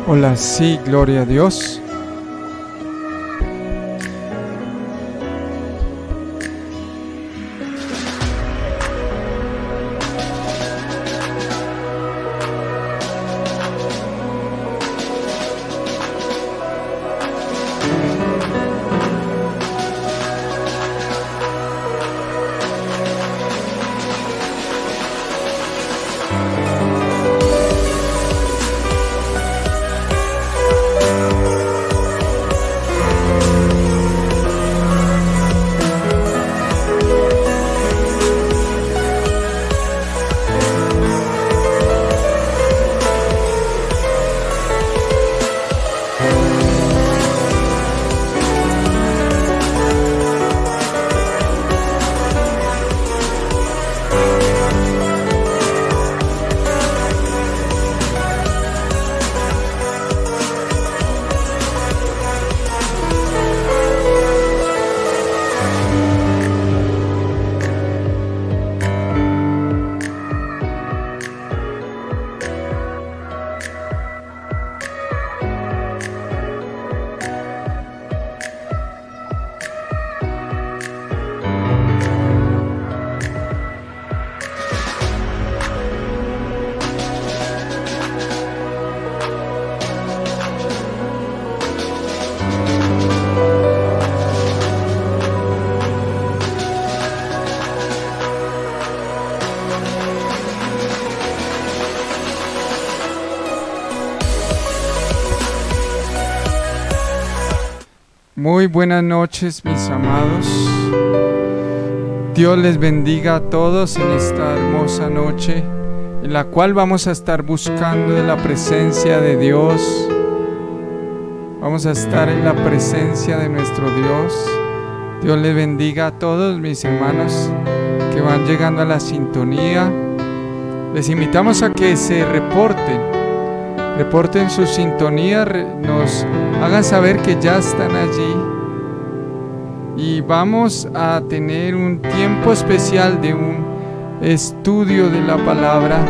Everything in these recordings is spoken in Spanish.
Hola, sí, gloria a Dios. Muy buenas noches, mis amados. Dios les bendiga a todos en esta hermosa noche, en la cual vamos a estar buscando de la presencia de Dios. Vamos a estar en la presencia de nuestro Dios. Dios les bendiga a todos mis hermanos que van llegando a la sintonía. Les invitamos a que se reporten su sintonía, nos hagan saber que ya están allí. Y vamos a tener un tiempo especial de un estudio de la palabra,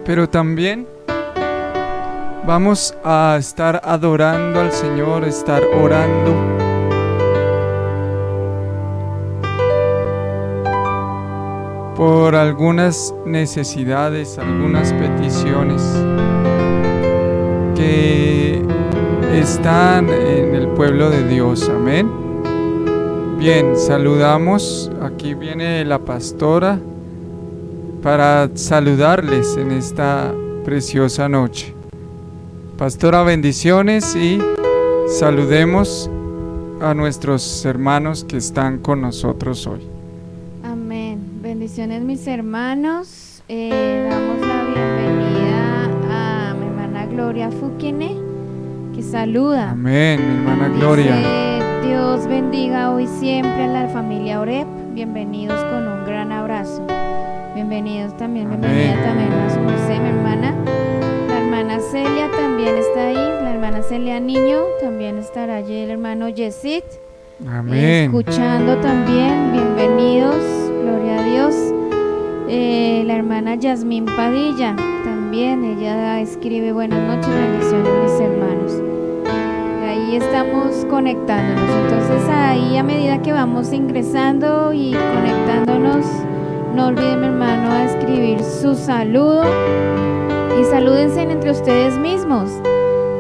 pero también vamos a estar adorando al Señor, estar orando. Por algunas necesidades, algunas peticiones que están en el pueblo de Dios. Amén. Bien, saludamos. Aquí viene la pastora para saludarles en esta preciosa noche. Pastora, bendiciones y saludemos a nuestros hermanos que están con nosotros hoy. Bendiciones, mis hermanos. Damos la bienvenida a mi hermana Gloria Fukine, que saluda. Amén, mi hermana Gloria. Dios bendiga hoy siempre a la familia Oreb. Bienvenidos con un gran abrazo. Bienvenidos también, bienvenida también a su merced, mi hermana. La hermana Celia también está ahí. La hermana Celia Niño también estará allí. El hermano Yesid. Amén. Escuchando también. Bienvenidos. Gloria a Dios. La hermana Yasmín Padilla también, ella escribe buenas noches, bendiciones, mis hermanos. Ahí estamos conectándonos. Entonces ahí, a medida que vamos ingresando y conectándonos, no olviden, mi hermano, a escribir su saludo y salúdense entre ustedes mismos.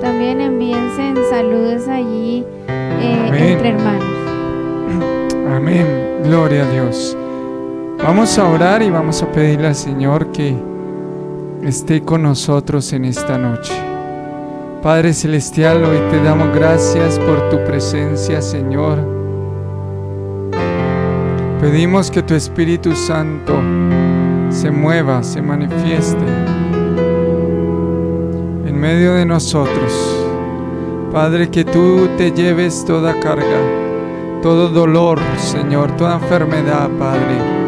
También envíense saludos allí entre hermanos. Amén, gloria a Dios. Vamos a orar y vamos a pedirle al Señor que esté con nosotros en esta noche. Padre Celestial, hoy te damos gracias por tu presencia, Señor. Pedimos que tu Espíritu Santo se mueva, se manifieste en medio de nosotros. Padre, que tú te lleves toda carga, todo dolor, Señor, toda enfermedad, Padre.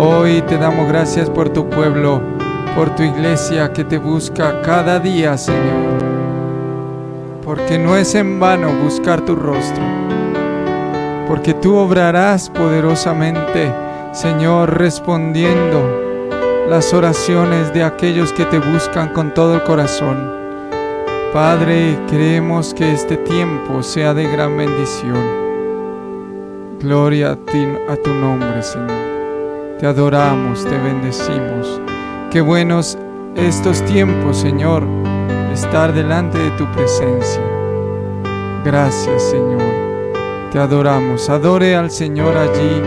Hoy te damos gracias por tu pueblo, por tu iglesia que te busca cada día, Señor. Porque no es en vano buscar tu rostro. Porque tú obrarás poderosamente, Señor, respondiendo las oraciones de aquellos que te buscan con todo el corazón. Padre, queremos que este tiempo sea de gran bendición. Gloria a ti, a tu nombre, Señor. Te adoramos, te bendecimos. Qué buenos estos tiempos, Señor, estar delante de tu presencia. Gracias, Señor. Te adoramos. Adore al Señor allí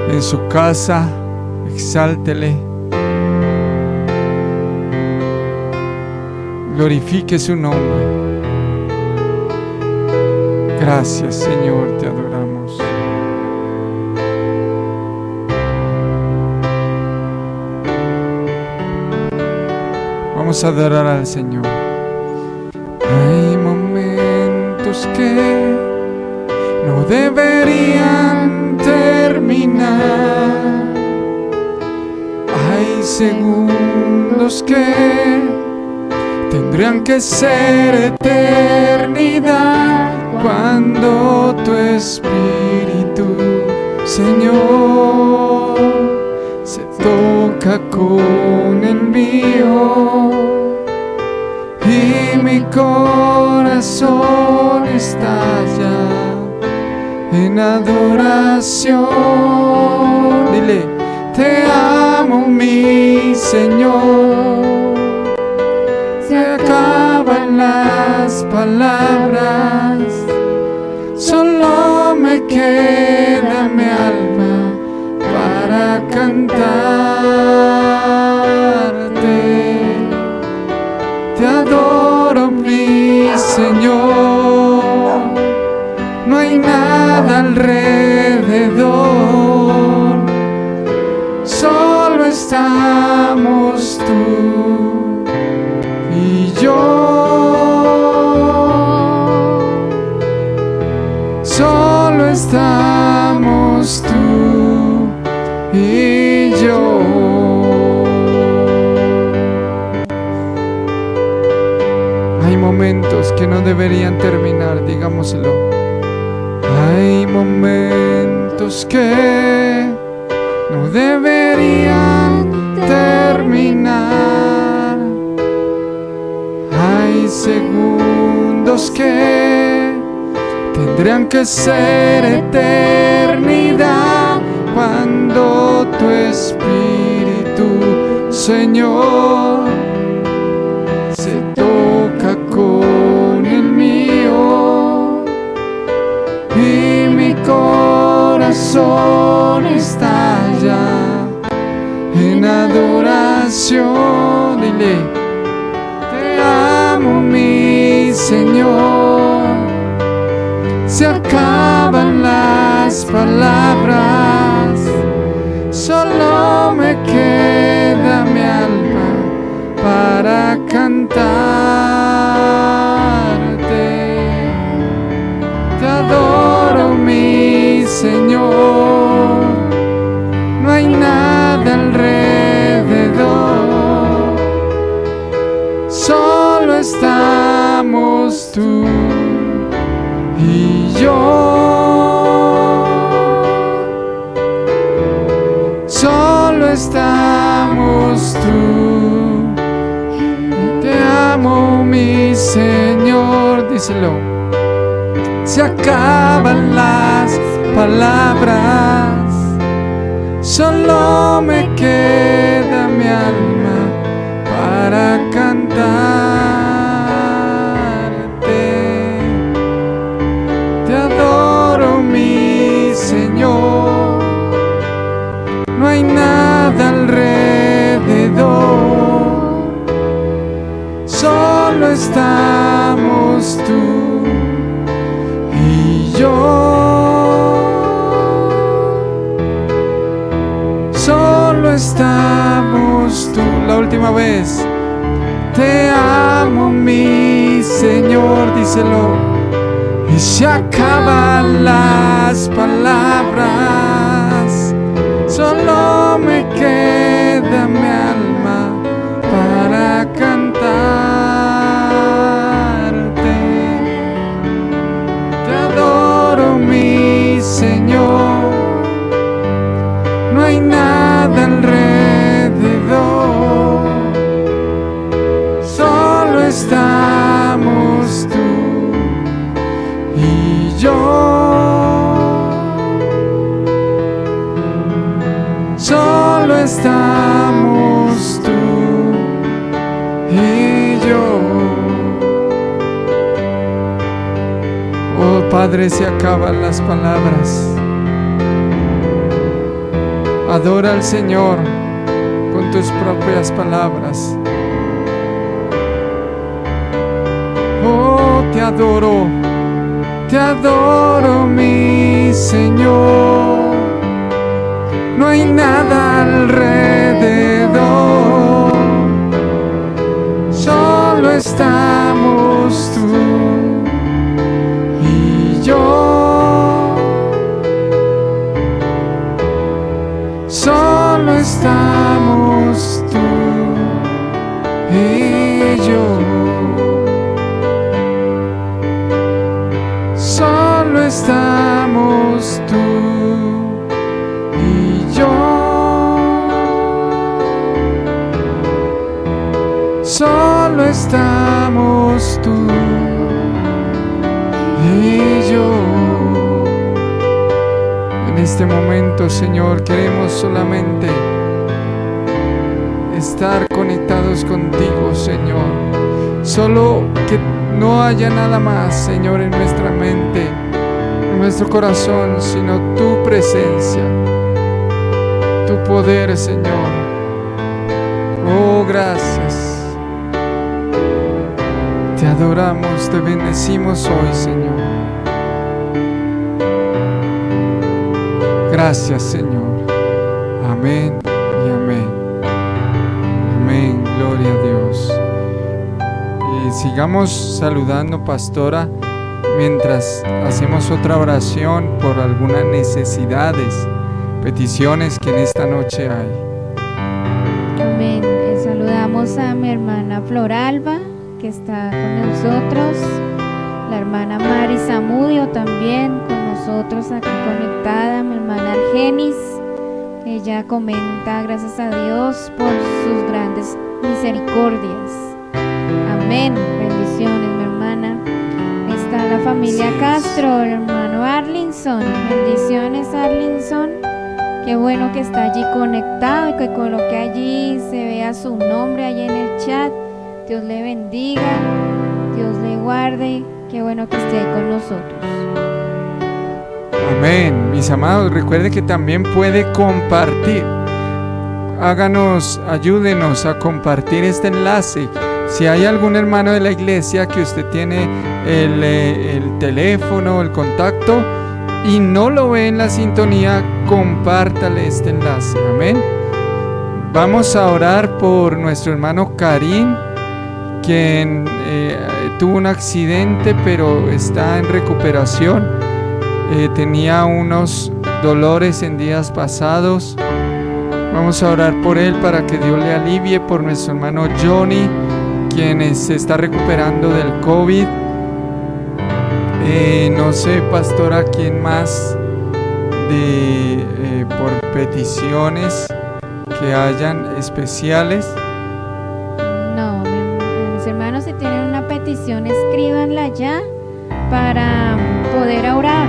en su casa. Exáltele. Glorifique su nombre. Gracias, Señor, te adoramos. Vamos a adorar al Señor. Hay momentos que no deberían terminar. Hay segundos que tendrían que ser eternidad cuando tu Espíritu, Señor, se toca con el mío y mi corazón estalla en adoración. Dile, te amo, mi Señor. Se acaban las palabras, solo me queda mi alma para cantarte. Te adoro, mi Señor. No hay nada alrededor, solo estamos tú y yo. Solo estamos tú y yo. Hay momentos que no deberían terminar, digámoslo. Hay momentos que no deberían terminar. Hay segundos que tendrían que ser eternidad cuando tu Espíritu, Señor, se toca con el mío y mi corazón estalla en adoración. Dile, te amo, mi Señor. Se acaban las palabras, solo me queda mi alma para cantarte. Te adoro, mi Señor. No hay nada alrededor, solo estamos tú y yo. Solo estamos tú. Te amo, mi Señor. Díselo. Se acaban las palabras, solo me queda mi alma para cantarte. Te adoro, mi Señor. No hay nada alrededor, solo estamos tú y yo. Solo estamos tú. La última vez. Te amo, mi Señor, díselo. Y se acaban las palabras, solo me queda mi alma para cantarte. Te adoro, mi Señor. No hay nada alrededor, solo está estamos tú y yo. Oh Padre, se acaban las palabras. Adora al Señor con tus propias palabras. Oh, te adoro mi Señor. No hay nada alrededor, solo estamos tú y yo. Solo estamos tú y yo. Solo estamos tú y yo. Solo estamos tú y yo. En este momento, Señor, queremos solamente estar conectados contigo, Señor. Solo que no haya nada más, Señor, en nuestra mente, en nuestro corazón, sino tu presencia, tu poder, Señor. Oh, gracias. Te adoramos, te bendecimos hoy, Señor. Gracias, Señor. Amén y amén. Amén, gloria a Dios. Y sigamos saludando, pastora, mientras hacemos otra oración por algunas necesidades, peticiones que en esta noche hay. Amén. Saludamos a mi hermana Floralba, que está con nosotros, la hermana Mari Zamudio también con nosotros aquí conectada, mi hermana Argenis. Ella comenta: gracias a Dios por sus grandes misericordias. Amén. Bendiciones, mi hermana. Está la familia Castro, el hermano Arlinson. Bendiciones, Arlinson. Qué bueno que está allí conectado y que coloque allí, se vea su nombre allí en el chat. Dios le bendiga, Dios le guarde. Qué bueno que esté ahí con nosotros. Amén. Mis amados, recuerde que también puede compartir. Ayúdenos a compartir este enlace. Si hay algún hermano de la iglesia que usted tiene el teléfono, el contacto y no lo ve en la sintonía, compártale este enlace. Amén. Vamos a orar por nuestro hermano Karim, quien tuvo un accidente pero está en recuperación. Tenía unos dolores en días pasados. Vamos a orar por él para que Dios le alivie. Por nuestro hermano Johnny, quien se está recuperando del COVID. No sé, pastora, quién más por peticiones que hayan especiales. No, mis hermanos, si tienen una petición, escríbanla ya para poder orar.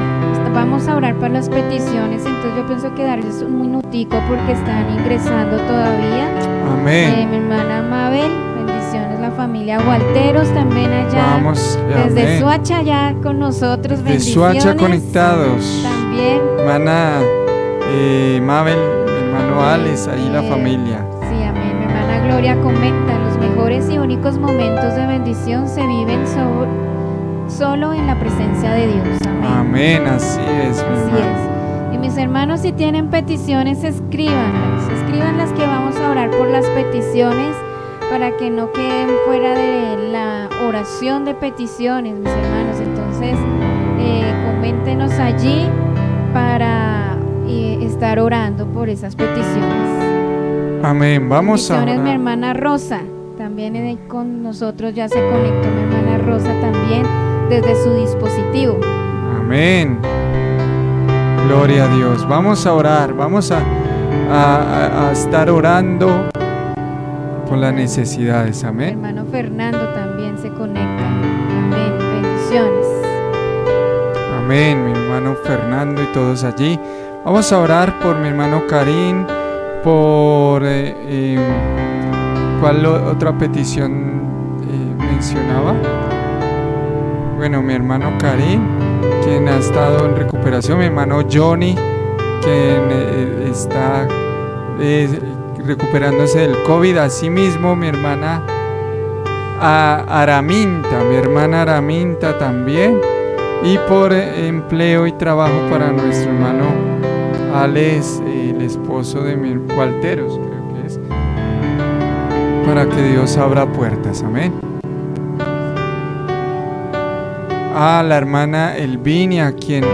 Vamos a orar por las peticiones. Entonces yo pienso que darles un minutico porque están ingresando todavía. Amén. Mi hermana Mabel, bendiciones. La familia Gualteros también allá. Vamos, desde amén. Suacha ya con nosotros. Desde Suacha conectados. También. Hermana Mabel, hermano Alex, ahí la familia. Sí, amén. Mi hermana Gloria comenta: los mejores y únicos momentos de bendición se viven solo en la presencia de Dios. Amén. Amén, así es, mi Así hermano. es. Y mis hermanos, si tienen peticiones, escríbanlas que vamos a orar por las peticiones para que no queden fuera de la oración de peticiones, mis hermanos. Entonces, coméntenos allí para estar orando por esas peticiones. Amén, vamos a Bendiciones, orar. mi hermana Rosa, también con nosotros ya se conectó mi hermana Rosa también desde su dispositivo. Amén. Gloria a Dios. Vamos a orar, vamos a estar orando por las necesidades. Mi Amén. hermano Fernando también se conecta. Amén. Bendiciones. Amén, mi hermano Fernando y todos allí. Vamos a orar por mi hermano Karim, por ¿cuál otra petición mencionaba? Bueno, mi hermano Karim, quien ha estado en recuperación, mi hermano Johnny, quien está recuperándose del COVID, asimismo mi hermana mi hermana Araminta también, y por empleo y trabajo para nuestro hermano Alex, el esposo de mi Walteros, creo que es, para que Dios abra puertas, amén. La hermana Elvinia, quien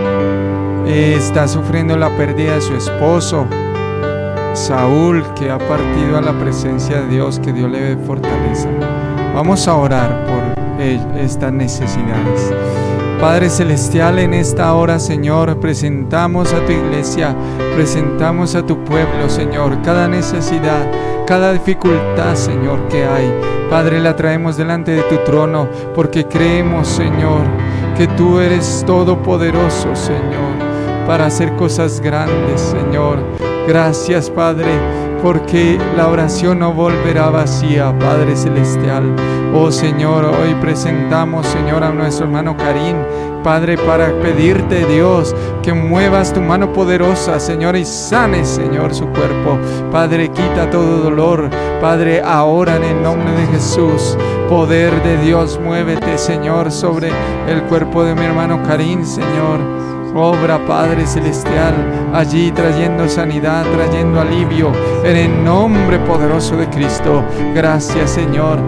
está sufriendo la pérdida de su esposo Saúl, que ha partido a la presencia de Dios, que Dios le dé fortaleza. Vamos a orar por estas necesidades. Padre Celestial, en esta hora, Señor, presentamos a tu iglesia, presentamos a tu pueblo, Señor, cada necesidad, cada dificultad, Señor, que hay. Padre, la traemos delante de tu trono, porque creemos, Señor, que tú eres todopoderoso, Señor, para hacer cosas grandes, Señor. Gracias, Padre, porque la oración no volverá vacía, Padre Celestial. Oh Señor, hoy presentamos, Señor, a nuestro hermano Karim, Padre, para pedirte, Dios, que muevas tu mano poderosa, Señor, y sanes, Señor, su cuerpo. Padre, quita todo dolor. Padre, ahora en el nombre de Jesús, poder de Dios, muévete, Señor, sobre el cuerpo de mi hermano Karim, Señor. Obra, Padre Celestial, allí trayendo sanidad, trayendo alivio, en el nombre poderoso de Cristo. Gracias, Señor,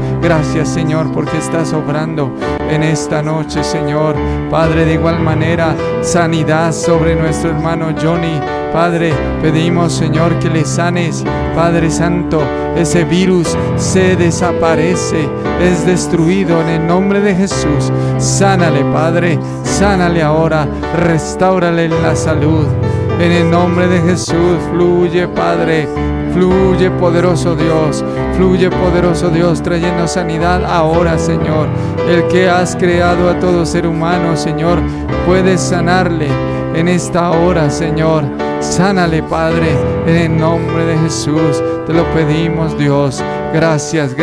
porque estás obrando en esta noche, Señor. Padre, de igual manera, sanidad sobre nuestro hermano Johnny. Padre, pedimos, Señor, que le sanes, Padre Santo. Ese virus se desaparece, es destruido en el nombre de Jesús. Sánale, Padre, sánale ahora, restáurale en la salud. En el nombre de Jesús, fluye, Padre, fluye, poderoso Dios, trayendo sanidad ahora, Señor. El que has creado a todo ser humano, Señor, puedes sanarle en esta hora, Señor. Sánale, Padre, en el nombre de Jesús. Te lo pedimos, Dios. Gracias,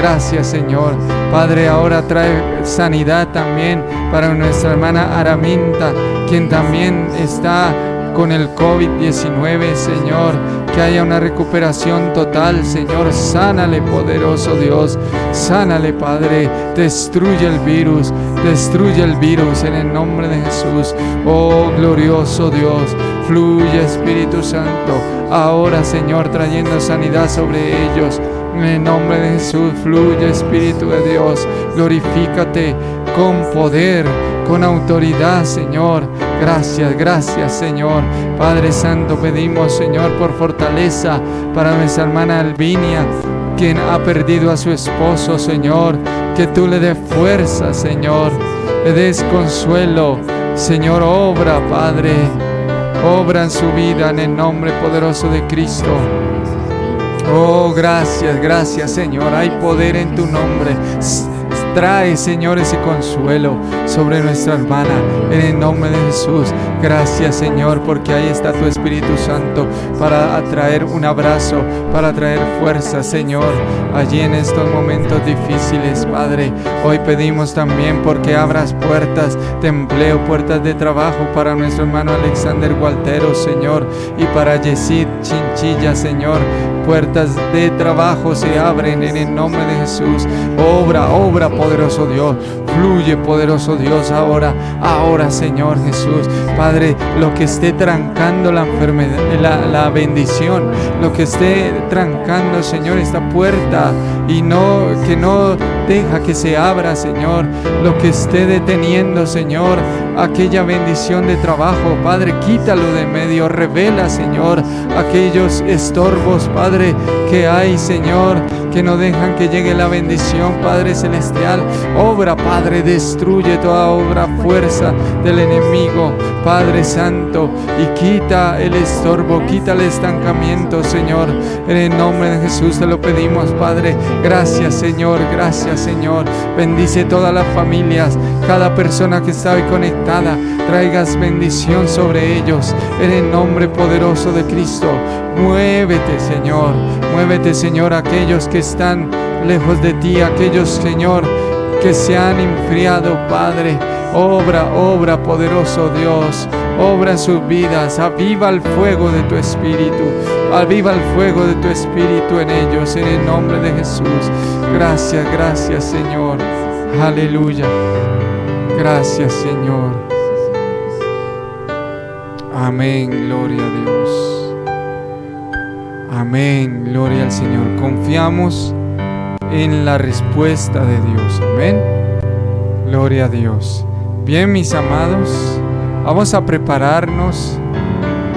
Señor. Padre, ahora trae sanidad también para nuestra hermana Araminta, quien también está con el COVID-19, Señor. Que haya una recuperación total, Señor. Sánale, poderoso Dios. Sánale, Padre. Destruye el virus en el nombre de Jesús. Oh, glorioso Dios. Fluye, Espíritu Santo. Ahora, Señor, trayendo sanidad sobre ellos. En el nombre de Jesús, fluye, Espíritu de Dios. Glorifícate con poder, con autoridad, Señor. Gracias, Señor. Padre Santo, pedimos, Señor, por fortaleza para nuestra hermana Elvinia, quien ha perdido a su esposo, Señor. Que tú le des fuerza, Señor. Le des consuelo. Señor, obra, Padre. Obra en su vida en el nombre poderoso de Cristo. Oh, gracias, Señor. Hay poder en tu nombre. Trae, Señor, ese consuelo sobre nuestra hermana en el nombre de Jesús. Gracias, Señor, porque ahí está tu Espíritu Santo para atraer un abrazo, para traer fuerza, Señor, allí en estos momentos difíciles, Padre. Hoy pedimos también porque abras puertas de empleo, puertas de trabajo para nuestro hermano Alexander Waltero, Señor, y para Yesid Chinchilla, Señor. Puertas de trabajo se abren en el nombre de Jesús. Obra, poderoso Dios. Fluye, poderoso Dios, ahora, Señor Jesús. Padre, lo que esté trancando la enfermedad, la bendición, lo que esté trancando, Señor, esta puerta y que no deja que se abra, Señor, lo que esté deteniendo, Señor, aquella bendición de trabajo, Padre, quítalo de medio. Revela, Señor, aquellos estorbos, Padre, que hay, Señor, que no dejan que llegue la bendición, Padre Celestial. Obra, Padre, destruye toda obra, fuerza del enemigo, Padre Santo, y quita el estorbo, quita el estancamiento, Señor. En el nombre de Jesús te lo pedimos, Padre. Gracias, Señor, Señor. Bendice todas las familias, cada persona que está hoy conectada. Traigas bendición sobre ellos en el nombre poderoso de Cristo. Muévete, Señor. Muévete, Señor, aquellos que están lejos de ti, aquellos, Señor, que se han enfriado, Padre. Obra, poderoso Dios. Obra en sus vidas. Aviva el fuego de tu Espíritu. Aviva el fuego de tu Espíritu en ellos, en el nombre de Jesús. Gracias, Señor. Aleluya. Gracias, Señor. Amén, gloria a Dios. Amén, gloria al Señor. Confiamos en la respuesta de Dios. Amén. Gloria a Dios. Bien, mis amados, vamos a prepararnos.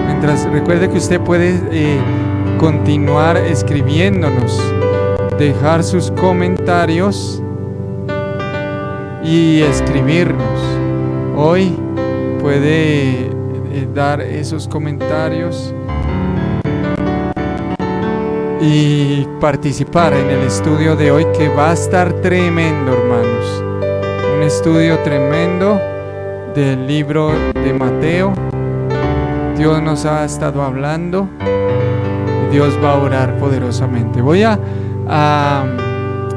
Mientras, recuerde que usted puede continuar escribiéndonos, dejar sus comentarios y escribirnos. Hoy puede dar esos comentarios y participar en el estudio de hoy, que va a estar tremendo, hermanos. Un estudio tremendo del libro de Mateo. Dios nos ha estado hablando y Dios va a orar poderosamente. Voy a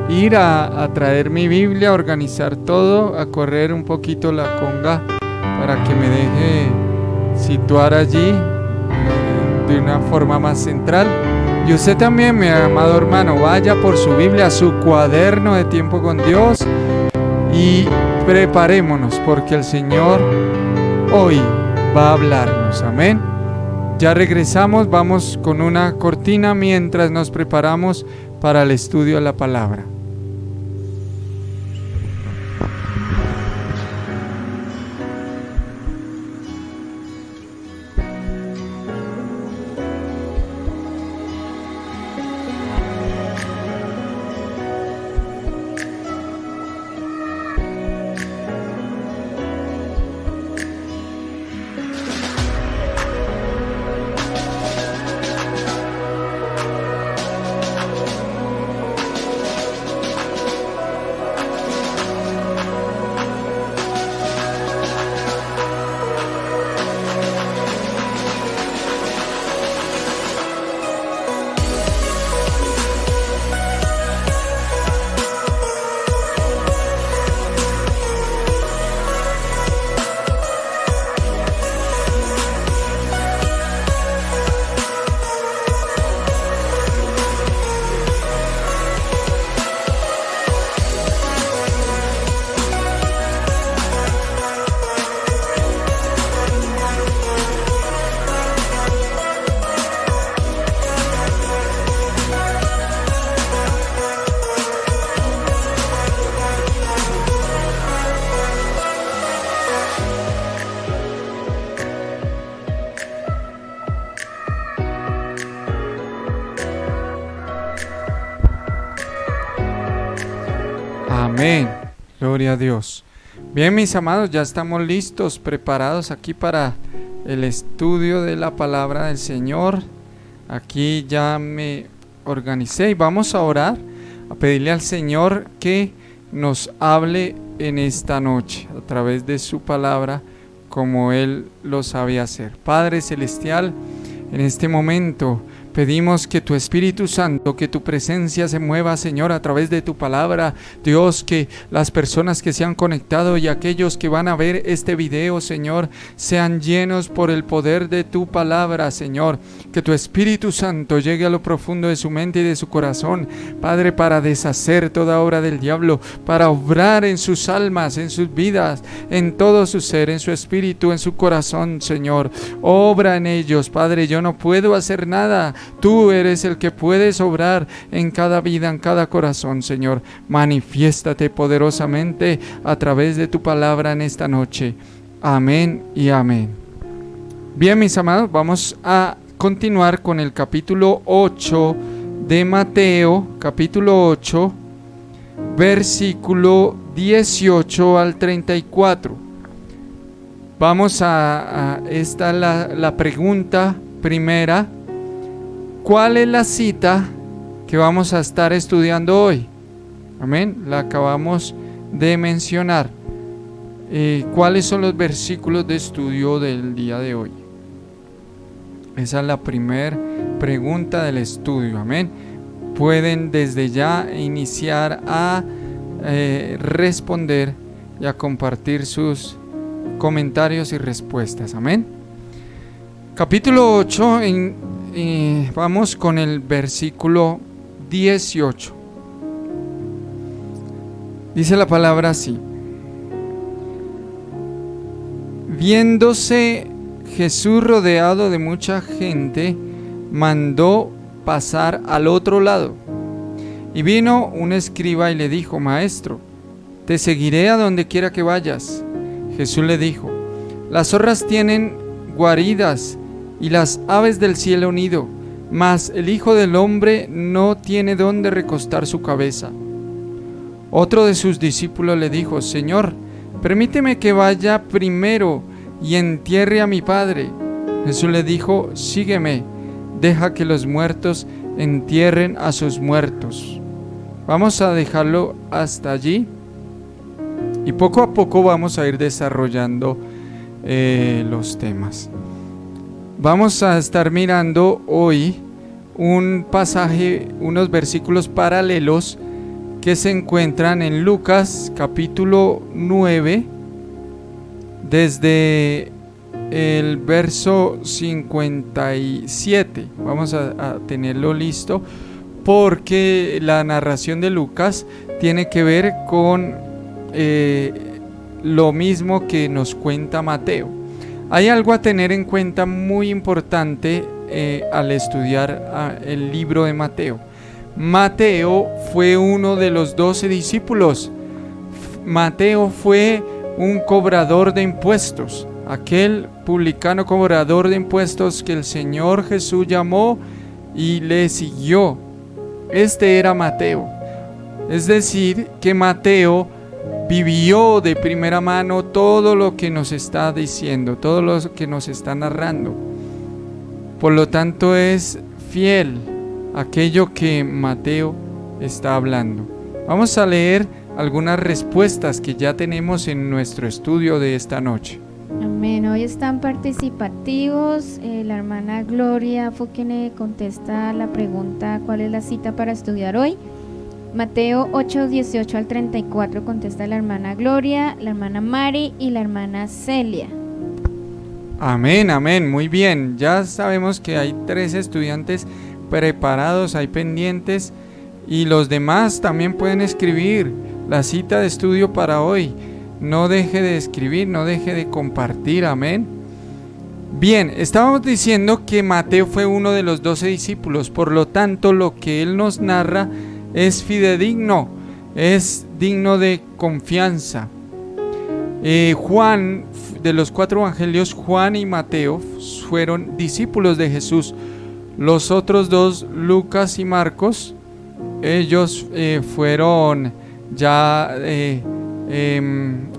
ir a traer mi Biblia, a organizar todo, a correr un poquito la conga para que me deje situar allí de una forma más central. Y usted también, mi amado hermano, vaya por su Biblia, su cuaderno de tiempo con Dios, y preparémonos, porque el Señor hoy va a hablarnos. Amén. Ya regresamos, vamos con una cortina mientras nos preparamos para el estudio de la palabra. Amén. Gloria a Dios. Bien, mis amados, ya estamos listos, preparados aquí para el estudio de la palabra del Señor. Aquí ya me organicé y vamos a orar, a pedirle al Señor que nos hable en esta noche a través de su palabra, como Él lo sabe hacer. Padre Celestial, en este momento pedimos que tu Espíritu Santo, que tu presencia se mueva, Señor, a través de tu palabra. Dios, que las personas que se han conectado y aquellos que van a ver este video, Señor, sean llenos por el poder de tu palabra, Señor. Que tu Espíritu Santo llegue a lo profundo de su mente y de su corazón, Padre, para deshacer toda obra del diablo, para obrar en sus almas, en sus vidas, en todo su ser, en su espíritu, en su corazón, Señor. Obra en ellos, Padre. Yo no puedo hacer nada. Tú eres el que puedes obrar en cada vida, en cada corazón, Señor. Manifiéstate poderosamente a través de tu palabra en esta noche. Amén y amén. Bien, mis amados, vamos a continuar con el capítulo 8 de Mateo, capítulo 8, versículo 18 al 34. Vamos esta es la pregunta primera. ¿Cuál es la cita que vamos a estar estudiando hoy? Amén. La acabamos de mencionar. ¿Cuáles son los versículos de estudio del día de hoy? Esa es la primera pregunta del estudio. Amén. Pueden desde ya iniciar a responder y a compartir sus comentarios y respuestas. Amén. Capítulo 8, vamos con el versículo 18. Dice la palabra así: viéndose Jesús rodeado de mucha gente, mandó pasar al otro lado. Y vino un escriba y le dijo: Maestro, te seguiré a donde quiera que vayas. Jesús le dijo: las zorras tienen guaridas y las aves del cielo nido, mas el Hijo del Hombre no tiene dónde recostar su cabeza. Otro de sus discípulos le dijo: Señor, permíteme que vaya primero y entierre a mi padre. Jesús le dijo: sígueme, deja que los muertos entierren a sus muertos. Vamos a dejarlo hasta allí y poco a poco vamos a ir desarrollando los temas. Vamos a estar mirando hoy un pasaje, unos versículos paralelos que se encuentran en Lucas capítulo 9, desde el verso 57. Vamos a tenerlo listo porque la narración de Lucas tiene que ver con lo mismo que nos cuenta Mateo. Hay algo a tener en cuenta muy importante al estudiar el libro de Mateo. Mateo fue uno de los 12 discípulos. Mateo fue un cobrador de impuestos, aquel publicano cobrador de impuestos que el Señor Jesús llamó y le siguió. Este era Mateo. Es decir, que Mateo vivió de primera mano todo lo que nos está diciendo, todo lo que nos está narrando. Por lo tanto, es fiel a aquello que Mateo está hablando. Vamos a leer algunas respuestas que ya tenemos en nuestro estudio de esta noche. Amén. Hoy están participativos. La hermana Gloria fue quien contesta la pregunta: ¿cuál es la cita para estudiar hoy? Mateo 8, 18 al 34 contesta la hermana Gloria, la hermana Mari y la hermana Celia. Amén, amén, muy bien. Ya sabemos que hay 3 estudiantes preparados, hay pendientes, y los demás también pueden escribir la cita de estudio para hoy. No deje de escribir, no deje de compartir. Amén. Bien, estábamos diciendo que Mateo fue uno de los 12 discípulos, por lo tanto lo que él nos narra es fidedigno, es digno de confianza. Juan, de los 4 evangelios, Juan y Mateo fueron discípulos de Jesús. Los otros 2, Lucas y Marcos, ellos fueron ya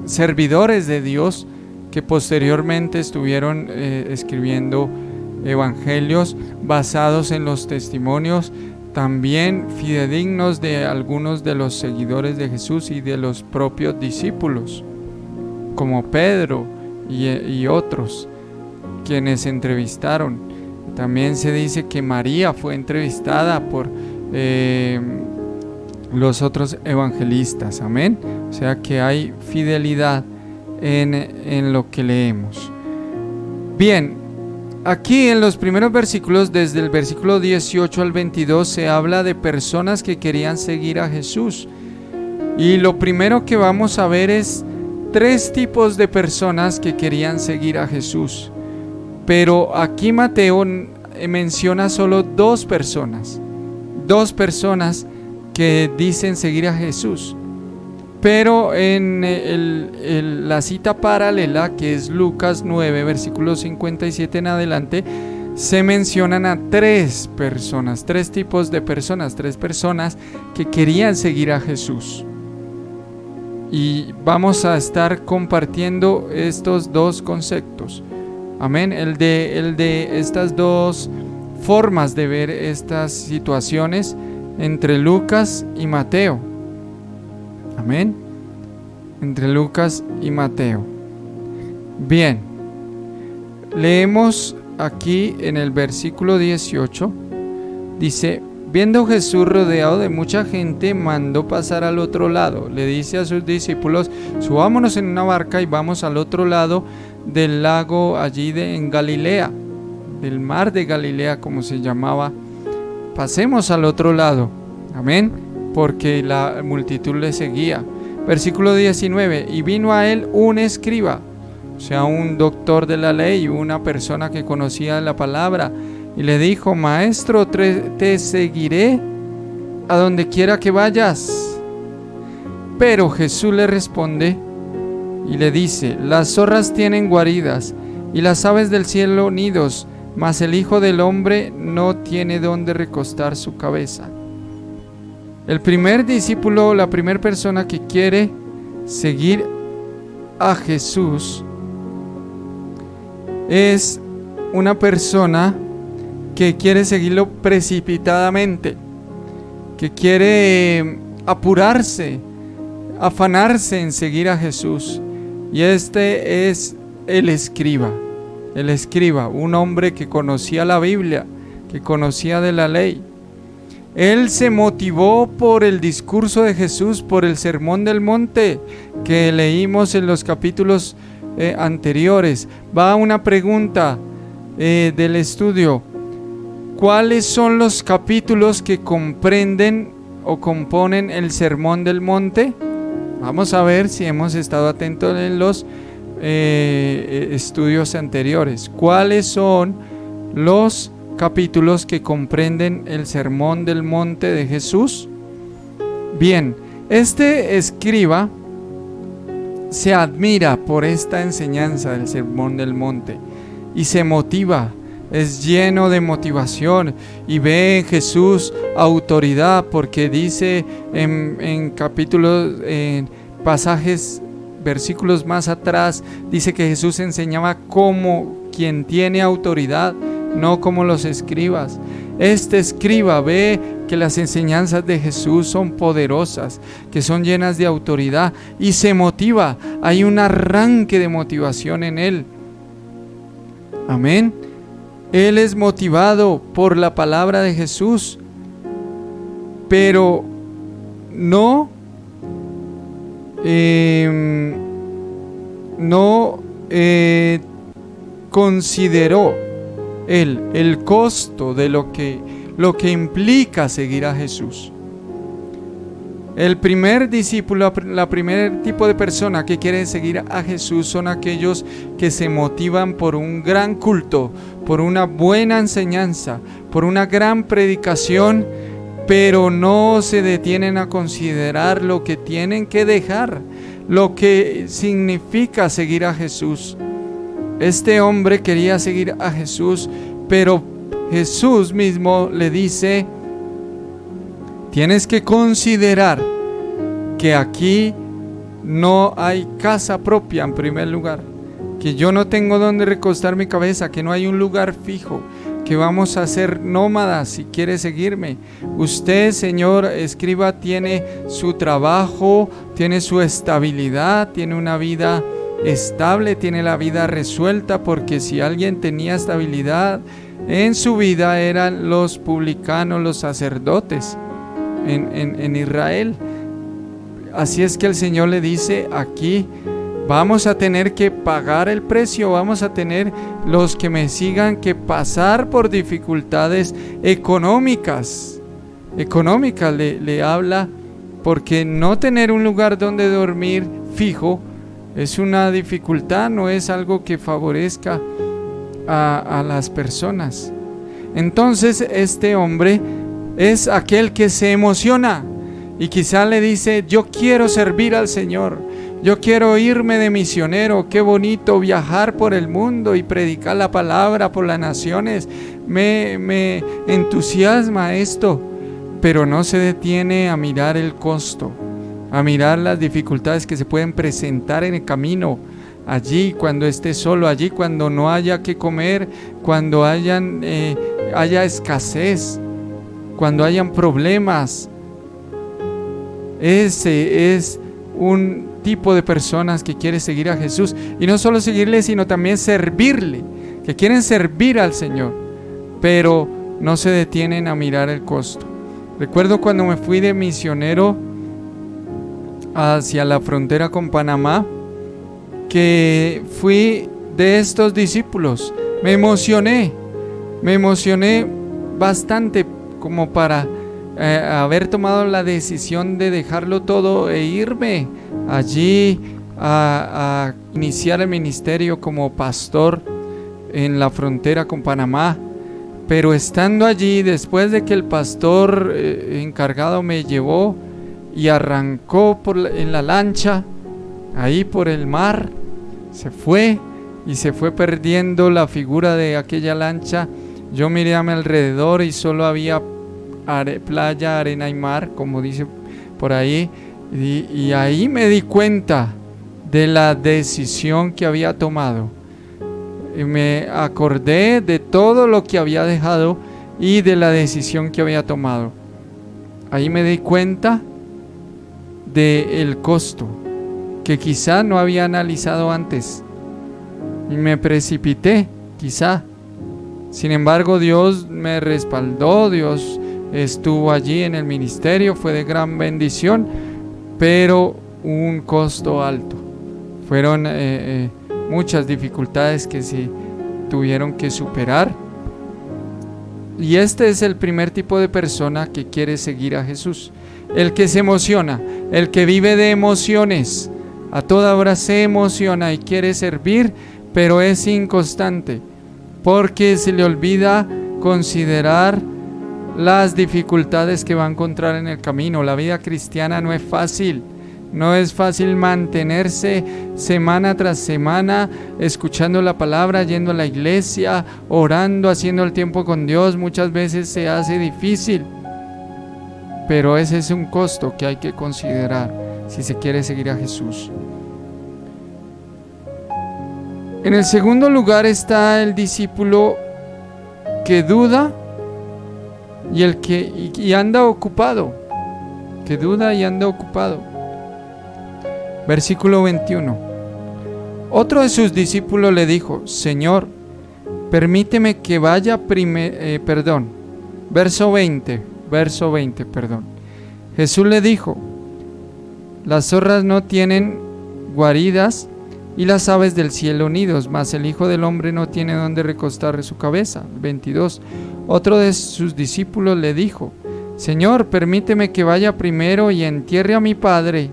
servidores de Dios, que posteriormente estuvieron escribiendo evangelios basados en los testimonios también fidedignos de algunos de los seguidores de Jesús y de los propios discípulos, como Pedro y otros quienes entrevistaron. También se dice que María fue entrevistada por los otros evangelistas. Amén. O sea que hay fidelidad en lo que leemos. Bien, aquí en los primeros versículos, desde el versículo 18 al 22, se habla de personas que querían seguir a Jesús. Y lo primero que vamos a ver es 3 tipos de personas que querían seguir a Jesús. Pero aquí Mateo menciona solo 2 personas. 2 personas que dicen seguir a Jesús. Pero en la cita paralela, que es Lucas 9, versículos 57 en adelante, se mencionan a 3 personas, 3 tipos de personas, 3 personas que querían seguir a Jesús. Y vamos a estar compartiendo estos 2 conceptos. Amén. El de estas 2 formas de ver estas situaciones entre Lucas y Mateo. Amén. Entre Lucas y Mateo. Bien, leemos aquí en el versículo 18. Dice: viendo Jesús rodeado de mucha gente, mandó pasar al otro lado. Le dice a sus discípulos: subámonos en una barca y vamos al otro lado del lago, allí en Galilea, del mar de Galilea, como se llamaba. Pasemos al otro lado. Amén. Porque la multitud le seguía. Versículo 19: y vino a él un escriba, o sea, un doctor de la ley, una persona que conocía la palabra, y le dijo: maestro, te seguiré a donde quiera que vayas. Pero Jesús le responde y le dice: las zorras tienen guaridas y las aves del cielo nidos, mas el Hijo del Hombre no tiene donde recostar su cabeza. El primer discípulo, la primera persona que quiere seguir a Jesús, es una persona que quiere seguirlo precipitadamente, que quiere apurarse, afanarse en seguir a Jesús. Y este es el escriba, un hombre que conocía la Biblia, que conocía de la ley. Él se motivó por el discurso de Jesús, por el Sermón del Monte que leímos en los capítulos anteriores. Va una pregunta del estudio: ¿cuáles son los capítulos que comprenden o componen el Sermón del Monte? Vamos a ver si hemos estado atentos en los estudios anteriores. ¿Cuáles son los capítulos que comprenden el Sermón del Monte de Jesús? Bien, este escriba se admira por esta enseñanza del Sermón del Monte y se motiva, es lleno de motivación y ve en Jesús autoridad, porque dice en capítulos, en pasajes, versículos más atrás, dice que Jesús enseñaba como quien tiene autoridad, no como los escribas. Este escriba ve que las enseñanzas de Jesús son poderosas, que son llenas de autoridad, y se motiva. Hay un arranque de motivación en él. Amén. Él es motivado por la palabra de Jesús, pero no consideró el costo de lo que implica seguir a Jesús. El primer discípulo, la primer tipo de persona que quiere seguir a Jesús son aquellos que se motivan por un gran culto, por una buena enseñanza, por una gran predicación, pero no se detienen a considerar lo que tienen que dejar, lo que significa seguir a Jesús. Este hombre quería seguir a Jesús, pero Jesús mismo le dice: tienes que considerar que aquí no hay casa propia en primer lugar, que yo no tengo donde recostar mi cabeza, que no hay un lugar fijo, que vamos a ser nómadas si quiere seguirme. Usted, señor escriba, tiene su trabajo, tiene su estabilidad, tiene una vida estable, tiene la vida resuelta, porque si alguien tenía estabilidad en su vida eran los publicanos, los sacerdotes en Israel. Así es que el Señor le dice aquí: vamos a tener que pagar el precio, vamos a tener, los que me sigan, que pasar por dificultades económicas. Le habla, porque no tener un lugar donde dormir fijo es una dificultad, no es algo que favorezca a las personas. Entonces este hombre es aquel que se emociona y quizá le dice: yo quiero servir al Señor, yo quiero irme de misionero, qué bonito viajar por el mundo y predicar la palabra por las naciones, me entusiasma esto, pero no se detiene a mirar el costo, a mirar las dificultades que se pueden presentar en el camino, allí cuando esté solo, allí cuando no haya que comer, cuando haya escasez, cuando hayan problemas. Ese es un tipo de personas que quiere seguir a Jesús, y no solo seguirle, sino también servirle, que quieren servir al Señor, pero no se detienen a mirar el costo. Recuerdo cuando me fui de misionero hacia la frontera con Panamá, que fui de estos discípulos. Me emocioné bastante como para haber tomado la decisión de dejarlo todo e irme allí a iniciar el ministerio como pastor en la frontera con Panamá. Pero estando allí, después de que el pastor encargado me llevó y arrancó en la lancha, ahí por el mar, se fue perdiendo la figura de aquella lancha. Yo miré a mi alrededor y solo había playa, arena y mar, como dice por ahí, y ahí me di cuenta de la decisión que había tomado. Y me acordé de todo lo que había dejado y de la decisión que había tomado. Ahí me di cuenta del costo que quizá no había analizado antes y me precipité, quizá. Sin embargo, Dios me respaldó, Dios estuvo allí en el ministerio, fue de gran bendición, pero un costo alto. Fueron muchas dificultades que se tuvieron que superar. Y este es el primer tipo de persona que quiere seguir a Jesús: el que se emociona, el que vive de emociones. A toda hora se emociona y quiere servir, pero es inconstante, porque se le olvida considerar las dificultades que va a encontrar en el camino. La vida cristiana no es fácil. No es fácil mantenerse semana tras semana escuchando la palabra, yendo a la iglesia, orando, haciendo el tiempo con Dios. Muchas veces se hace difícil, pero ese es un costo que hay que considerar si se quiere seguir a Jesús. En el segundo lugar está el discípulo que duda y el que anda ocupado, que duda y anda ocupado. Versículo 21. Otro de sus discípulos le dijo: Señor, permíteme que vaya Verso 20, perdón. Jesús le dijo: las zorras no tienen guaridas y las aves del cielo nidos, mas el Hijo del Hombre no tiene donde recostar su cabeza. 22. Otro de sus discípulos le dijo: Señor, permíteme que vaya primero y entierre a mi padre,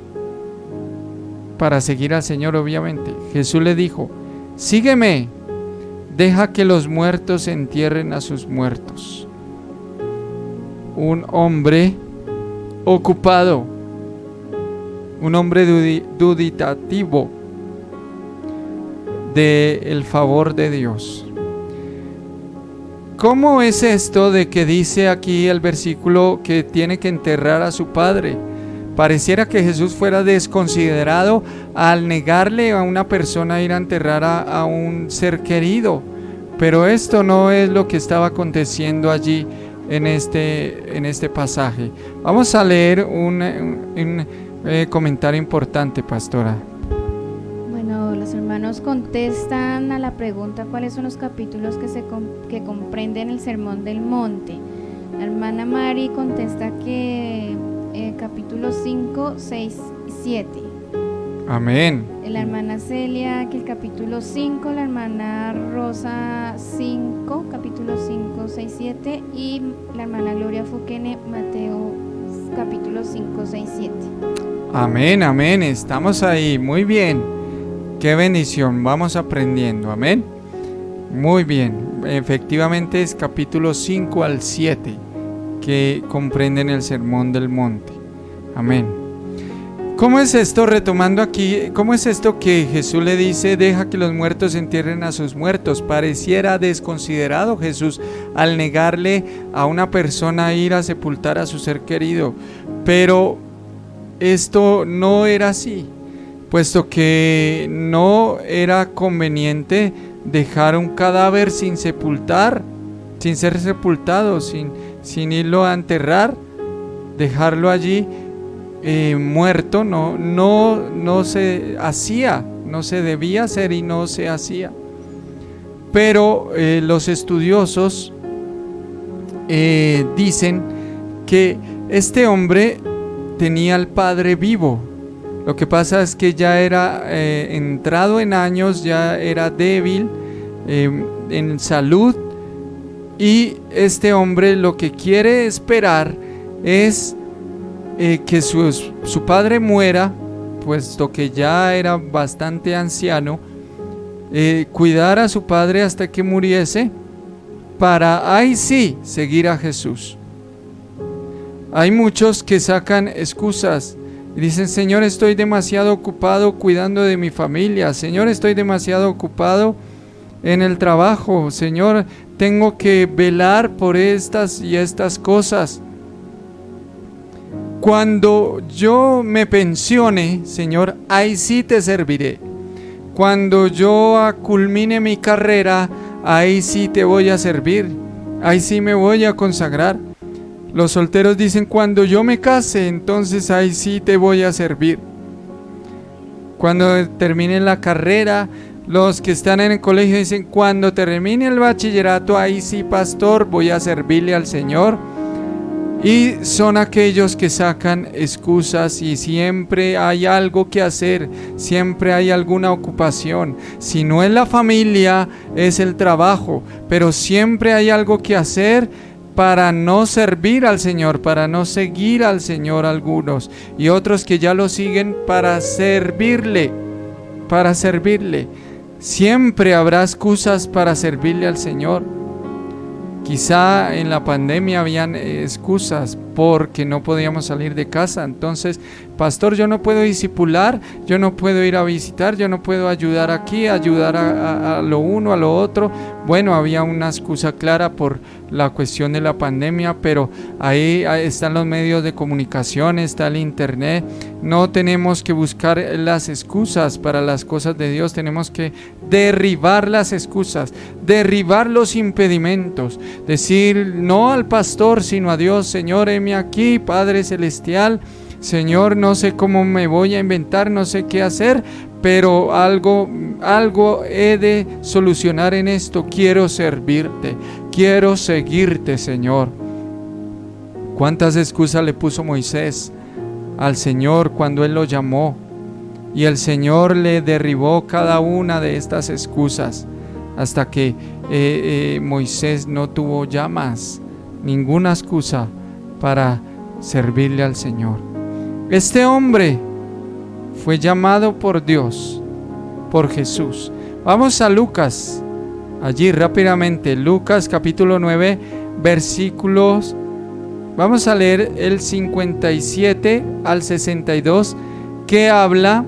para seguir al Señor, obviamente. Jesús le dijo: sígueme, deja que los muertos entierren a sus muertos. Un hombre ocupado, un hombre duditativo del favor de Dios. ¿Cómo es esto de que dice aquí el versículo que tiene que enterrar a su padre? Pareciera que Jesús fuera desconsiderado al negarle a una persona ir a enterrar a un ser querido, pero esto no es lo que estaba aconteciendo allí en este pasaje. Vamos a leer un comentario importante, pastora. Bueno, los hermanos contestan a la pregunta: ¿cuáles son los capítulos que comprenden el Sermón del Monte? La hermana Mari contesta que capítulos 5, 6 y 7. Amén. La hermana Celia que el capítulo 5, la hermana Rosa 5, capítulo 5, 6, 7, y la hermana Gloria Fuquene, Mateo capítulo 5, 6, 7. Amén, amén, estamos ahí, muy bien. Qué bendición, vamos aprendiendo, amén. Muy bien, efectivamente es capítulo 5 al 7 que comprenden el Sermón del Monte. Amén. ¿Cómo es esto? Retomando aquí, ¿cómo es esto que Jesús le dice: deja que los muertos entierren a sus muertos? Pareciera desconsiderado Jesús al negarle a una persona ir a sepultar a su ser querido, pero esto no era así, puesto que no era conveniente dejar un cadáver sin sepultar, sin ser sepultado, sin irlo a enterrar, dejarlo allí. muerto, no se hacía, no se debía hacer y no se hacía. Pero los estudiosos dicen que este hombre tenía al padre vivo. Lo que pasa es que ya era entrado en años, ya era débil en salud, y este hombre lo que quiere esperar es que su padre muera, puesto que ya era bastante anciano, cuidar a su padre hasta que muriese, para ahí sí seguir a Jesús. Hay muchos que sacan excusas y dicen: Señor, estoy demasiado ocupado cuidando de mi familia. Señor, estoy demasiado ocupado en el trabajo. Señor, tengo que velar por estas y estas cosas. Cuando yo me pensione, Señor, ahí sí te serviré. Cuando yo culmine mi carrera, ahí sí te voy a servir. Ahí sí me voy a consagrar. Los solteros dicen: cuando yo me case, entonces ahí sí te voy a servir. Cuando termine la carrera, los que están en el colegio dicen: cuando termine el bachillerato, ahí sí, pastor, voy a servirle al Señor. Y son aquellos que sacan excusas, y siempre hay algo que hacer, siempre hay alguna ocupación. Si no es la familia, es el trabajo, pero siempre hay algo que hacer para no servir al Señor, para no seguir al Señor algunos, y otros que ya lo siguen para servirle, Siempre habrá excusas para servirle al Señor. Quizá en la pandemia habían excusas porque no podíamos salir de casa. Entonces, pastor, yo no puedo discipular, yo no puedo ir a visitar, yo no puedo ayudar aquí, ayudar a lo uno, a lo otro. Bueno, había una excusa clara por la cuestión de la pandemia, pero ahí están los medios de comunicación, está el internet. No tenemos que buscar las excusas para las cosas de Dios, tenemos que derribar las excusas, derribar los impedimentos, decir no al pastor sino a Dios. Señor, heme aquí, Padre Celestial. Señor, no sé cómo me voy a inventar, no sé qué hacer, pero algo he de solucionar en esto. Quiero servirte, quiero seguirte, Señor. ¿Cuántas excusas le puso Moisés al Señor cuando Él lo llamó? Y el Señor le derribó cada una de estas excusas hasta que Moisés no tuvo ya más ninguna excusa para servirle al Señor. Este hombre fue llamado por Dios, por Jesús. Vamos a Lucas, allí rápidamente, Lucas capítulo 9, versículos, vamos a leer el 57 al 62, que habla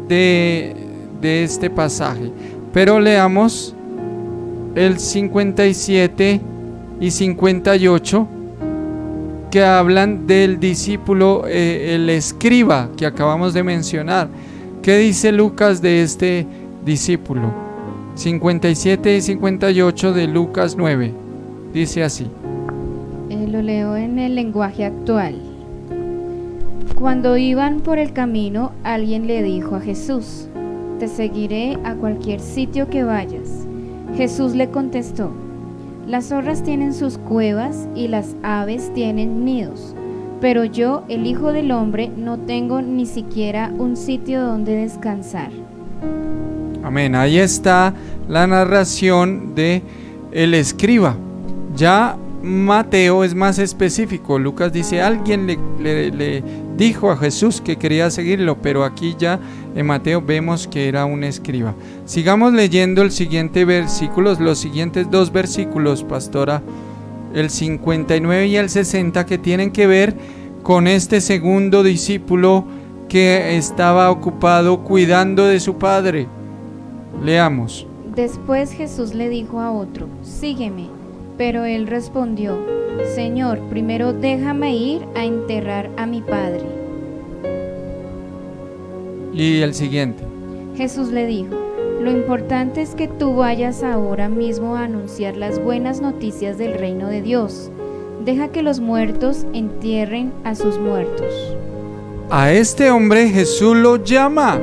de este pasaje. Pero leamos el 57 y 58, que hablan del discípulo, el escriba que acabamos de mencionar. ¿Qué dice Lucas de este discípulo? 57 y 58 de Lucas 9. Dice así. Lo leo en el lenguaje actual. Cuando iban por el camino, alguien le dijo a Jesús: te seguiré a cualquier sitio que vayas. Jesús le contestó: las zorras tienen sus cuevas y las aves tienen nidos, pero yo, el Hijo del Hombre, no tengo ni siquiera un sitio donde descansar. Amén. Ahí está la narración de el escriba. Ya Mateo es más específico. Lucas dice: alguien le dijo a Jesús que quería seguirlo, pero aquí ya en Mateo vemos que era un escriba. Sigamos leyendo el siguiente versículo, los siguientes dos versículos, pastora, el 59 y el 60, que tienen que ver con este segundo discípulo que estaba ocupado cuidando de su padre. Leamos. Después Jesús le dijo a otro: sígueme. Pero él respondió: Señor, primero déjame ir a enterrar a mi padre. Y el siguiente. Jesús le dijo: lo importante es que tú vayas ahora mismo a anunciar las buenas noticias del reino de Dios. Deja que los muertos entierren a sus muertos. a este hombre Jesús lo llama.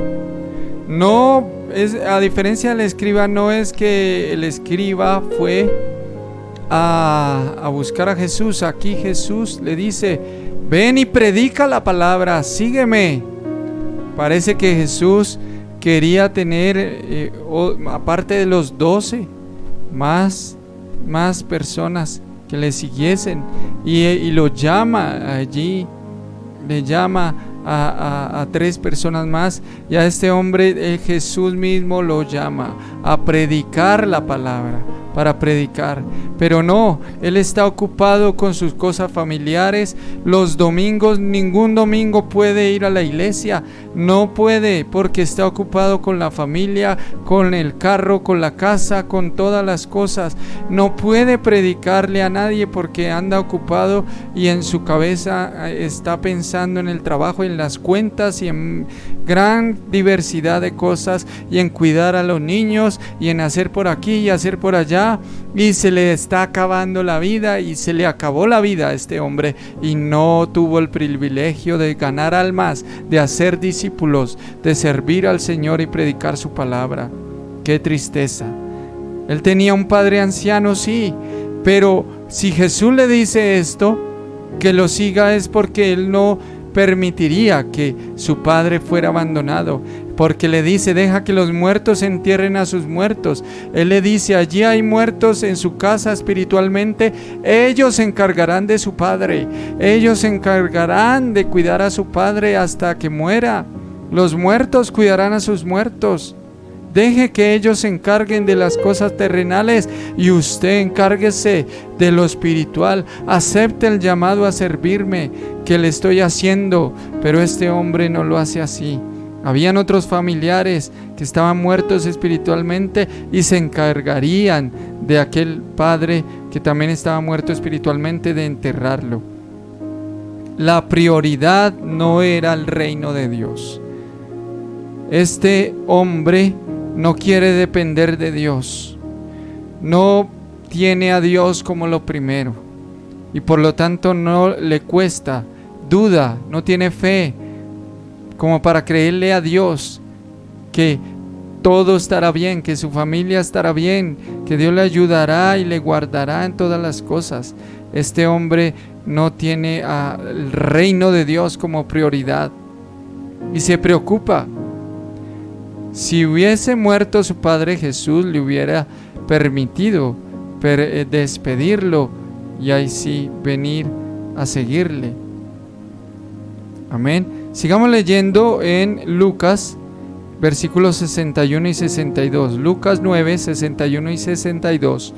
No es, a diferencia del escriba, no es que el escriba fue a buscar a Jesús. Aquí Jesús le dice: ven y predica la palabra, sígueme. Parece que Jesús quería tener, aparte de los 12, más personas que le siguiesen, y lo llama allí, le llama a 3 personas más, y a este hombre Jesús mismo lo llama a predicar la palabra, para predicar. Pero no, él está ocupado con sus cosas familiares. Los domingos, ningún domingo puede ir a la iglesia, no puede, porque está ocupado con la familia, con el carro, con la casa, con todas las cosas. No puede predicarle a nadie porque anda ocupado, y en su cabeza está pensando en el trabajo, en las cuentas y en gran diversidad de cosas, y en cuidar a los niños, y en hacer por aquí y hacer por allá. Y se le está acabando la vida, y se le acabó la vida a este hombre, y no tuvo el privilegio de ganar almas, de hacer discípulos, de servir al Señor y predicar su palabra. Qué tristeza. Él tenía un padre anciano, sí, pero si Jesús le dice esto, que lo siga, es porque él no permitiría que su padre fuera abandonado, porque le dice: deja que los muertos entierren a sus muertos. Él le dice: allí hay muertos en su casa espiritualmente, ellos se encargarán de su padre, ellos se encargarán de cuidar a su padre hasta que muera. Los muertos cuidarán a sus muertos. Deje que ellos se encarguen de las cosas terrenales, y usted encárguese de lo espiritual. Acepte el llamado a servirme que le estoy haciendo. Pero este hombre no lo hace así. Habían otros familiares que estaban muertos espiritualmente y se encargarían de aquel padre que también estaba muerto espiritualmente, de enterrarlo. La prioridad no era el reino de Dios. Este hombre no quiere depender de Dios, no tiene a Dios como lo primero, y por lo tanto no le cuesta, duda, no tiene fe como para creerle a Dios que todo estará bien, que su familia estará bien, que Dios le ayudará y le guardará en todas las cosas. Este hombre no tiene al reino de Dios como prioridad y se preocupa. Si hubiese muerto su padre, Jesús le hubiera permitido despedirlo, y ahí sí venir a seguirle. Amén. Sigamos leyendo en Lucas, versículos 61 y 62. Lucas 9, 61 y 62.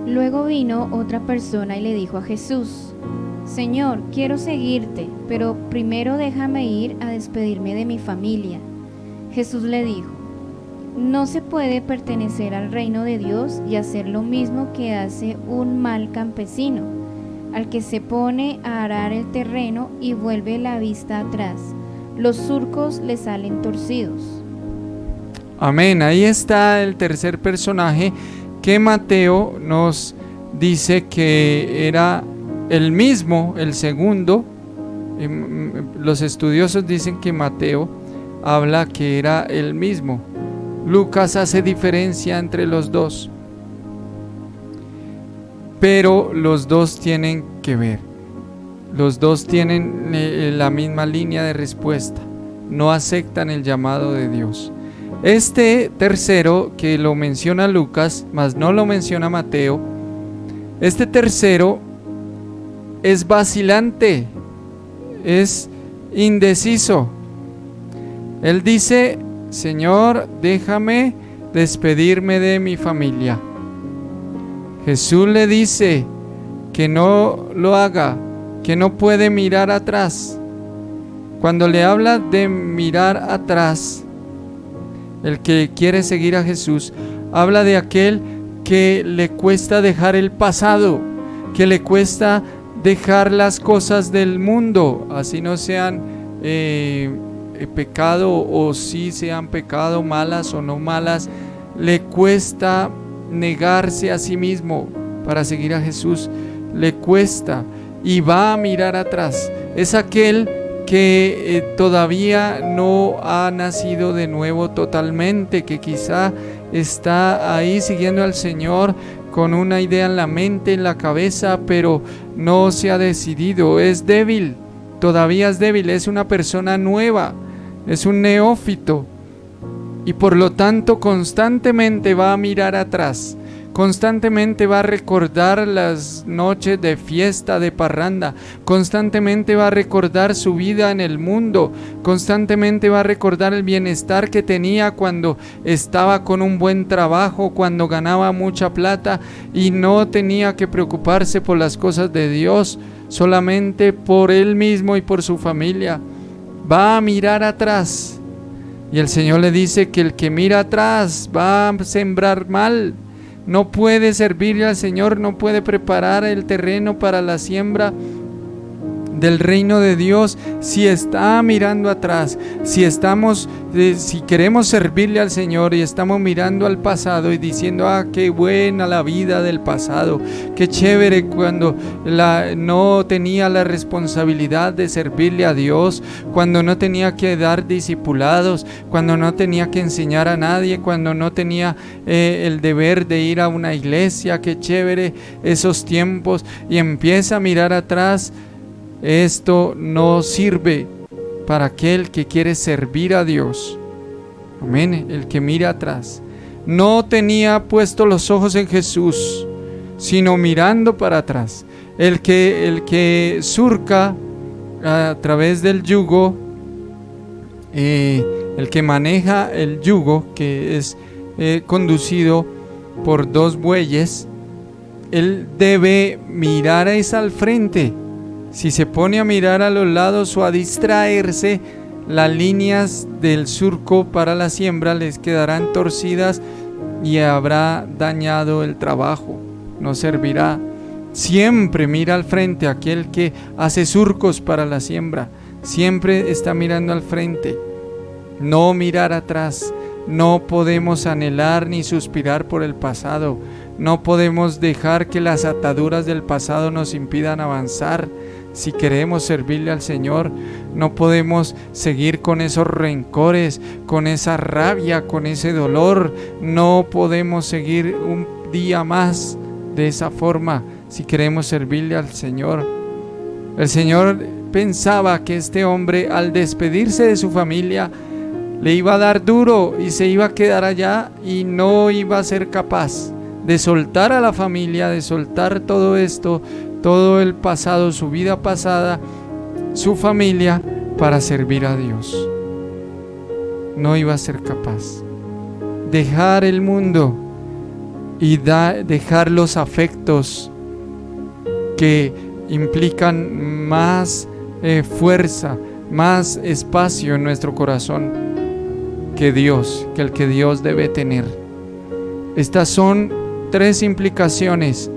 Luego vino otra persona y le dijo a Jesús: Señor, quiero seguirte, pero primero déjame ir a despedirme de mi familia. Jesús le dijo: no se puede pertenecer al reino de Dios y hacer lo mismo que hace un mal campesino, al que se pone a arar el terreno y vuelve la vista atrás. Los surcos le salen torcidos. Amén. Ahí está el tercer personaje que Mateo nos dice que era el mismo, el segundo. Los estudiosos dicen que Mateo habla que era el mismo. Lucas hace diferencia entre los dos, pero los dos tienen que ver. Los dos tienen la misma línea de respuesta. No aceptan el llamado de Dios. Este tercero, que lo menciona Lucas, mas no lo menciona Mateo, este tercero es vacilante, es indeciso. Él dice: Señor, déjame despedirme de mi familia. Jesús le dice que no lo haga, que no puede mirar atrás. Cuando le habla de mirar atrás, el que quiere seguir a Jesús, habla de aquel que le cuesta dejar el pasado, que le cuesta dejar las cosas del mundo, así no sean pecado o si sean pecado, malas o no malas. Le cuesta negarse a sí mismo para seguir a Jesús, le cuesta y va a mirar atrás. Es aquel que todavía no ha nacido de nuevo totalmente, que quizá está ahí siguiendo al Señor con una idea en la mente, en la cabeza, pero no se ha decidido, es débil, todavía es débil, es una persona nueva, es un neófito, y por lo tanto constantemente va a mirar atrás, constantemente va a recordar las noches de fiesta, de parranda, constantemente va a recordar su vida en el mundo, constantemente va a recordar el bienestar que tenía cuando estaba con un buen trabajo, cuando ganaba mucha plata y no tenía que preocuparse por las cosas de Dios, solamente por él mismo y por su familia. Va a mirar atrás, y el Señor le dice que el que mira atrás va a sembrar mal. No puede servirle al Señor, no puede preparar el terreno para la siembra del reino de Dios si está mirando atrás. Si queremos servirle al Señor y estamos mirando al pasado y diciendo, qué buena la vida del pasado, qué chévere cuando no tenía la responsabilidad de servirle a Dios, cuando no tenía que dar discipulados, cuando no tenía que enseñar a nadie, cuando no tenía el deber de ir a una iglesia, qué chévere esos tiempos, y empieza a mirar atrás. Esto no sirve para aquel que quiere servir a Dios. Amén. El que mira atrás no tenía puesto los ojos en Jesús, sino mirando para atrás. El que surca a través del yugo, el que maneja el yugo, que es conducido por 2 bueyes, él debe mirar al frente. Si se pone a mirar a los lados o a distraerse, las líneas del surco para la siembra les quedarán torcidas y habrá dañado el trabajo, no servirá. Siempre mira al frente. Aquel que hace surcos para la siembra siempre está mirando al frente, no mirar atrás. No podemos anhelar ni suspirar por el pasado, no podemos dejar que las ataduras del pasado nos impidan avanzar. Si queremos servirle al Señor, no podemos seguir con esos rencores, con esa rabia, con ese dolor. No podemos seguir un día más de esa forma si queremos servirle al Señor. El Señor pensaba que este hombre, al despedirse de su familia, le iba a dar duro y se iba a quedar allá y no iba a ser capaz de soltar a la familia, de soltar todo esto, todo el pasado, su vida pasada, su familia, para servir a Dios. No iba a ser capaz. Dejar el mundo y dejar los afectos que implican más fuerza, más espacio en nuestro corazón que el que Dios debe tener. Estas son 3 implicaciones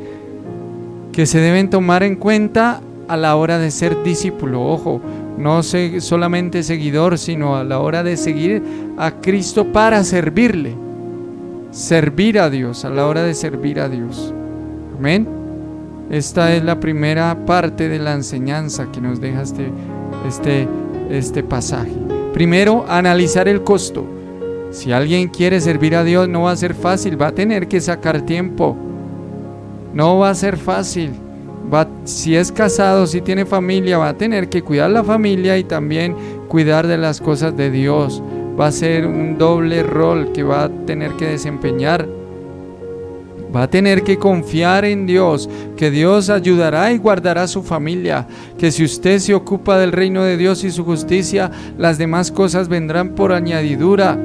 que se deben tomar en cuenta a la hora de ser discípulo. Ojo, no solamente seguidor, sino a la hora de seguir a Cristo para servirle. Servir a Dios, a la hora de servir a Dios. Amén. Esta es la primera parte de la enseñanza que nos deja este pasaje. Primero, analizar el costo. Si alguien quiere servir a Dios, no va a ser fácil, va a tener que sacar tiempo. No va a ser fácil. Si es casado, si tiene familia, va a tener que cuidar la familia y también cuidar de las cosas de Dios. Va a ser un doble rol que va a tener que desempeñar. Va a tener que confiar en Dios, que Dios ayudará y guardará a su familia, que si usted se ocupa del reino de Dios y su justicia, las demás cosas vendrán por añadidura.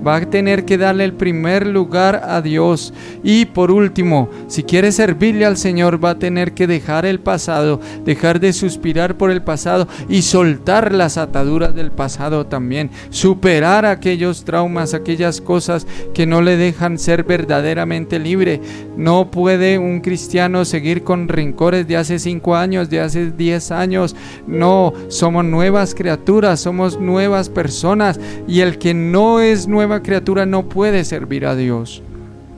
Va a tener que darle el primer lugar a Dios. Y por último, si quiere servirle al Señor, va a tener que dejar el pasado, dejar de suspirar por el pasado y soltar las ataduras del pasado también. Superar aquellos traumas, aquellas cosas que no le dejan ser verdaderamente libre. No puede un cristiano seguir con rencores de hace 5 años, de hace 10 años. No, somos nuevas criaturas, somos nuevas personas, y el que no es nueva criatura no puede servir a Dios.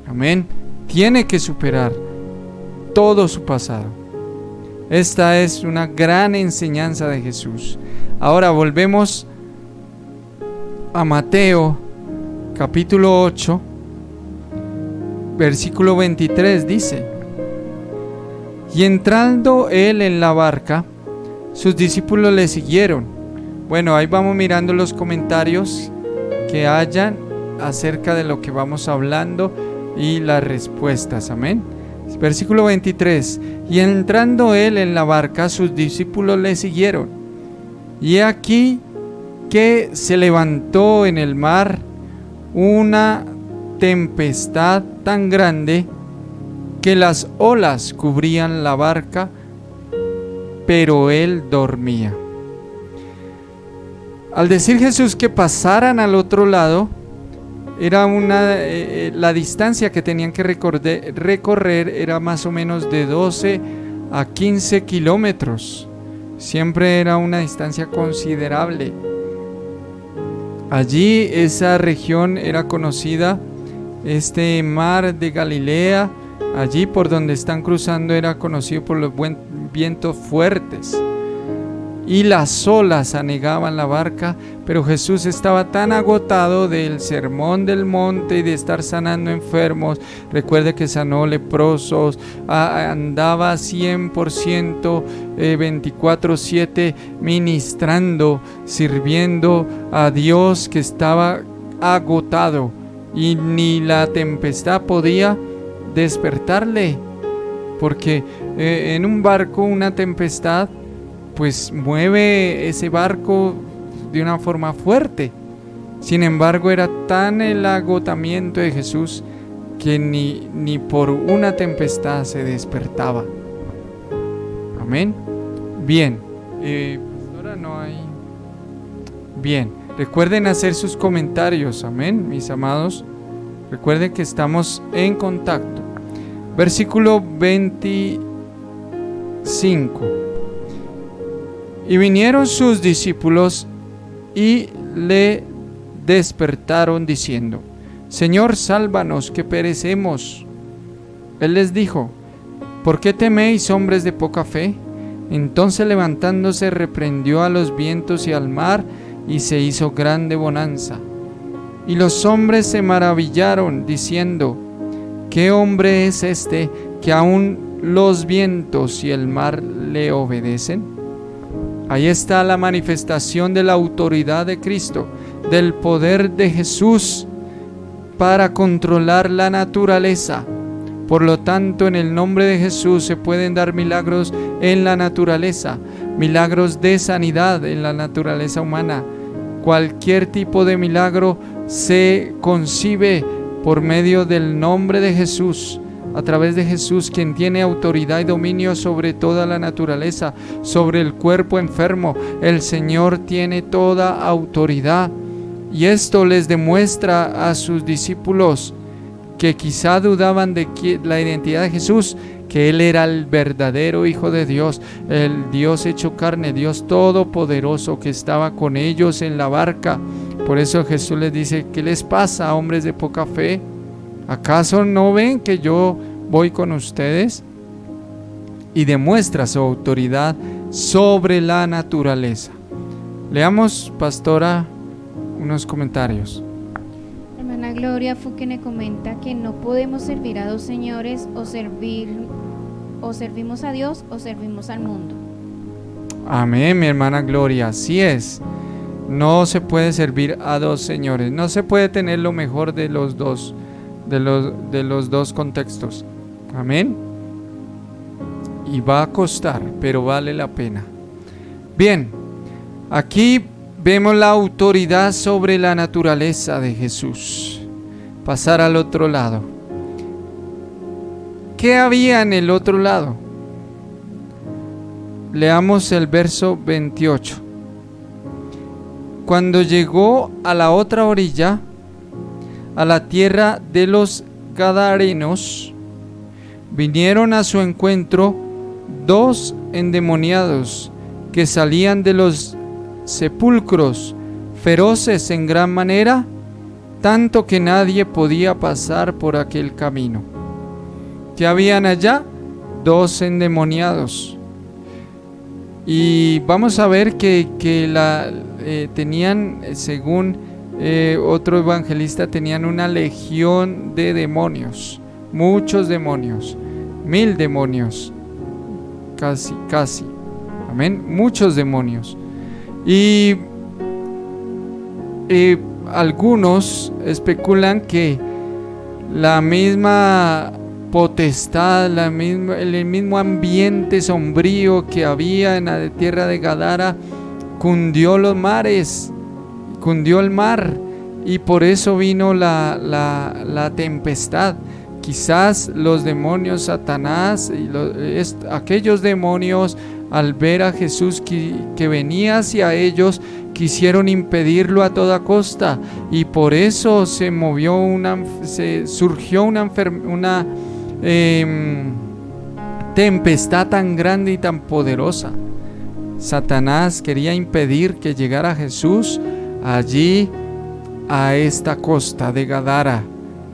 Amén. Tiene que superar todo su pasado. Esta es una gran enseñanza de Jesús. Ahora volvemos a Mateo capítulo 8, versículo 23, dice: y entrando él en la barca, sus discípulos le siguieron. Bueno, ahí vamos mirando los comentarios que hayan acerca de lo que vamos hablando y las respuestas, amén. Versículo 23: y entrando él en la barca, sus discípulos le siguieron. Y he aquí que se levantó en el mar una tempestad tan grande que las olas cubrían la barca, pero él dormía. Al decir Jesús que pasaran al otro lado, era la distancia que tenían que recorrer era más o menos de 12 a 15 kilómetros. Siempre era una distancia considerable. Allí esa región era conocida, este mar de Galilea, allí por donde están cruzando, era conocido por los vientos fuertes. Y las olas anegaban la barca, pero Jesús estaba tan agotado del sermón del monte y de estar sanando enfermos. Recuerde que sanó leprosos, andaba 100%, 24/7 ministrando, sirviendo a Dios, que estaba agotado y ni la tempestad podía despertarle, porque en un barco una tempestad pues mueve ese barco de una forma fuerte. Sin embargo, era tan el agotamiento de Jesús que ni por una tempestad se despertaba. Amén. Bien, ahora no hay. Bien, recuerden hacer sus comentarios, amén, mis amados. Recuerden que estamos en contacto. Versículo 25. Y vinieron sus discípulos y le despertaron diciendo: Señor, sálvanos, que perecemos. Él les dijo: ¿por qué teméis, hombres de poca fe? Entonces, levantándose, reprendió a los vientos y al mar, y se hizo grande bonanza. Y los hombres se maravillaron, diciendo: ¿qué hombre es este que aún los vientos y el mar le obedecen? Ahí está la manifestación de la autoridad de Cristo, del poder de Jesús para controlar la naturaleza. Por lo tanto, en el nombre de Jesús se pueden dar milagros en la naturaleza, milagros de sanidad en la naturaleza humana. Cualquier tipo de milagro se concibe por medio del nombre de Jesús, a través de Jesús, quien tiene autoridad y dominio sobre toda la naturaleza, sobre el cuerpo enfermo. El Señor tiene toda autoridad, y esto les demuestra a sus discípulos que quizá dudaban de la identidad de Jesús, que Él era el verdadero Hijo de Dios, el Dios hecho carne, Dios todopoderoso, que estaba con ellos en la barca. Por eso Jesús les dice: ¿qué les pasa, hombres de poca fe? ¿Acaso no ven que yo voy con ustedes? Y demuestra su autoridad sobre la naturaleza. Leamos, pastora, unos comentarios. Hermana Gloria Fuquene comenta que no podemos servir a dos señores, o servimos a Dios o servimos al mundo. Amén, mi hermana Gloria, así es. No se puede servir a dos señores, no se puede tener lo mejor de los dos, de los dos contextos. Amén. Y va a costar, pero vale la pena. Bien, aquí vemos la autoridad sobre la naturaleza de Jesús. Pasar al otro lado. ¿Qué había en el otro lado? Leamos el verso 28. Cuando llegó a la otra orilla, a la tierra de los Gadarenos, vinieron a su encuentro 2 endemoniados que salían de los sepulcros, feroces en gran manera, tanto que nadie podía pasar por aquel camino. ¿Qué habían allá? 2 endemoniados. Y vamos a ver que tenían, según otro evangelista, tenían una legión de demonios, muchos demonios, 1000 demonios, casi, amén, muchos demonios. Y algunos especulan que la misma potestad, el mismo ambiente sombrío que había en la tierra de Gadara cundió los mares, cundió el mar, y por eso vino la tempestad. Quizás los demonios, Satanás y aquellos demonios, al ver a Jesús que venía hacia ellos, quisieron impedirlo a toda costa, y por eso surgió una tempestad tan grande y tan poderosa. Satanás quería impedir que llegara Jesús allí a esta costa de Gadara,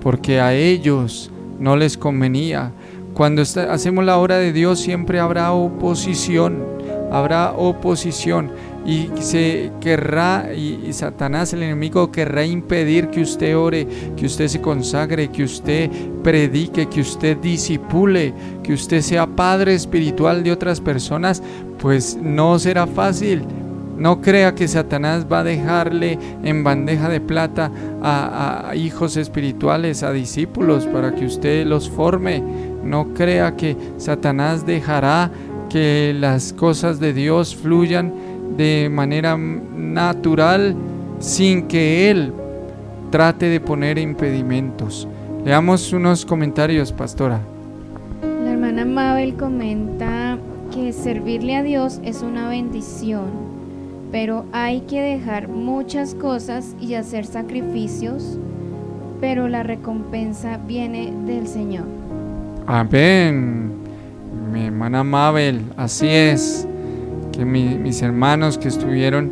porque a ellos no les convenía. Cuando hacemos la obra de Dios siempre habrá oposición, y y Satanás, el enemigo, querrá impedir que usted ore, que usted se consagre, que usted predique, que usted discipule, que usted sea padre espiritual de otras personas. Pues no será fácil. No crea que Satanás va a dejarle en bandeja de plata a hijos espirituales, a discípulos, para que usted los forme. No crea que Satanás dejará que las cosas de Dios fluyan de manera natural sin que Él trate de poner impedimentos. Leamos unos comentarios, pastora. La hermana Mabel comenta que servirle a Dios es una bendición, pero hay que dejar muchas cosas y hacer sacrificios, pero la recompensa viene del Señor. Amén, mi hermana Mabel, así es. Que mis hermanos que estuvieron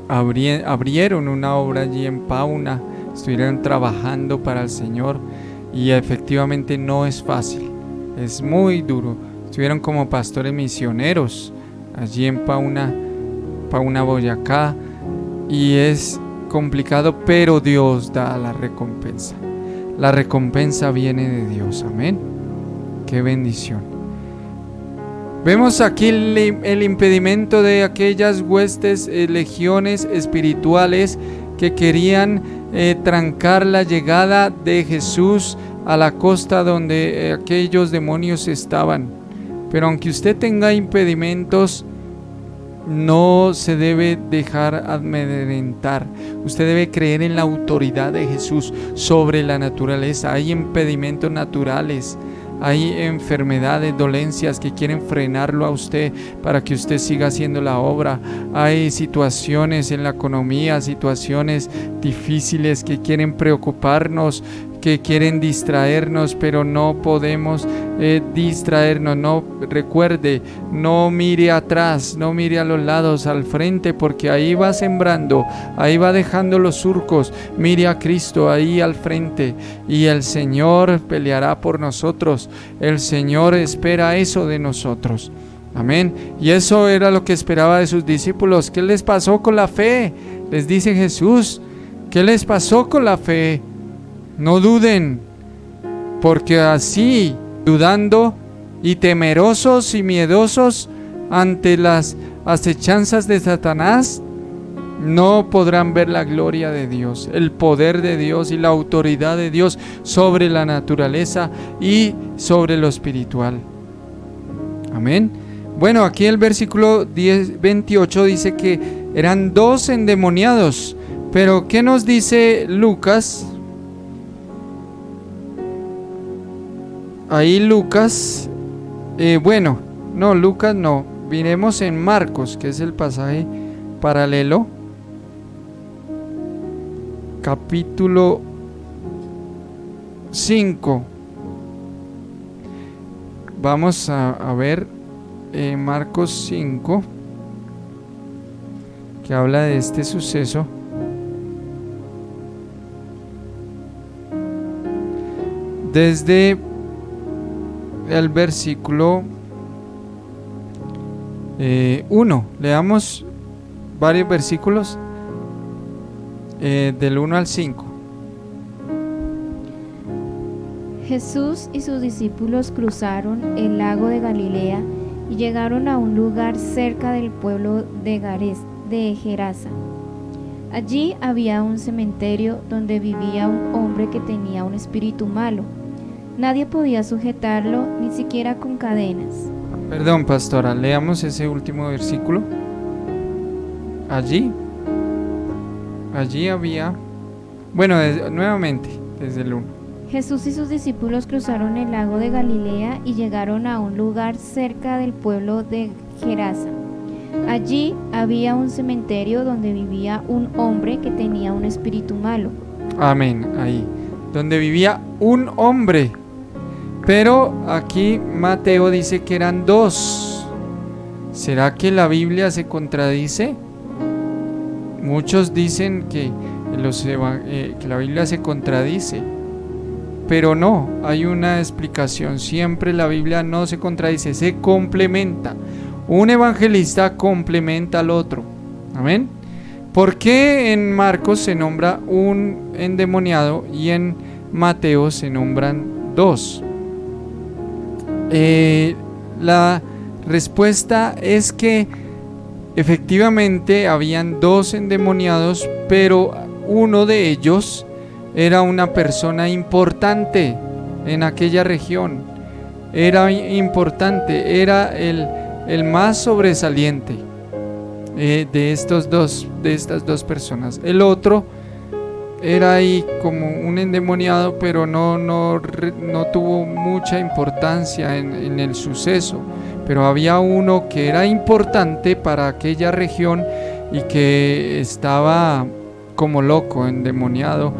abrieron una obra allí en Pauna, estuvieron trabajando para el Señor, y efectivamente no es fácil, es muy duro. Estuvieron como pastores misioneros allí en Pauna, Boyacá, y es complicado, pero Dios da la recompensa. La recompensa viene de Dios, amén. Qué bendición. Vemos aquí el impedimento de aquellas huestes, legiones espirituales que querían trancar la llegada de Jesús a la costa donde aquellos demonios estaban. Pero aunque usted tenga impedimentos, no se debe dejar amedrentar. Usted debe creer en la autoridad de Jesús sobre la naturaleza. Hay impedimentos naturales, hay enfermedades, dolencias que quieren frenarlo a usted para que usted siga haciendo la obra. Hay situaciones en la economía, situaciones difíciles que quieren preocuparnos, que quieren distraernos, pero no podemos distraernos. No, recuerde, no mire atrás, no mire a los lados, al frente, porque ahí va sembrando, ahí va dejando los surcos. Mire a Cristo ahí al frente, y el Señor peleará por nosotros. El Señor espera eso de nosotros. Amén. Y eso era lo que esperaba de sus discípulos. ¿Qué les pasó con la fe? Les dice Jesús, ¿qué les pasó con la fe? No duden, porque así, dudando y temerosos y miedosos ante las acechanzas de Satanás, no podrán ver la gloria de Dios, el poder de Dios y la autoridad de Dios sobre la naturaleza y sobre lo espiritual. Amén. Bueno, aquí el versículo 28 dice que eran 2 endemoniados, pero ¿qué nos dice Lucas? Ahí Lucas, Lucas no, miremos en Marcos, que es el pasaje paralelo, capítulo 5. Vamos a ver Marcos 5, que habla de este suceso. Desde el versículo 1. Leamos varios versículos del 1 al 5. Jesús y sus discípulos cruzaron el lago de Galilea y llegaron a un lugar cerca del pueblo de Gerasa. Allí había un cementerio donde vivía un hombre que tenía un espíritu malo. Nadie podía sujetarlo, ni siquiera con cadenas. Perdón, pastora, leamos ese último versículo. Allí había... Bueno, nuevamente, desde el 1. Jesús y sus discípulos cruzaron el lago de Galilea y llegaron a un lugar cerca del pueblo de Gerasa. Allí había un cementerio donde vivía un hombre que tenía un espíritu malo. Amén, ahí, donde vivía un hombre. Pero aquí Mateo dice que eran 2. ¿Será que la Biblia se contradice? Muchos dicen que la Biblia se contradice, pero no, hay una explicación. Siempre la Biblia no se contradice, se complementa. Un evangelista complementa al otro. Amén. ¿Por qué en Marcos se nombra un endemoniado y en Mateo se nombran 2? La respuesta es que efectivamente habían 2 endemoniados, pero uno de ellos era una persona importante en aquella región. Era importante, era el más sobresaliente de estas dos personas. El otro era ahí como un endemoniado, pero no tuvo mucha importancia en el suceso. Pero había uno que era importante para aquella región y que estaba como loco, endemoniado,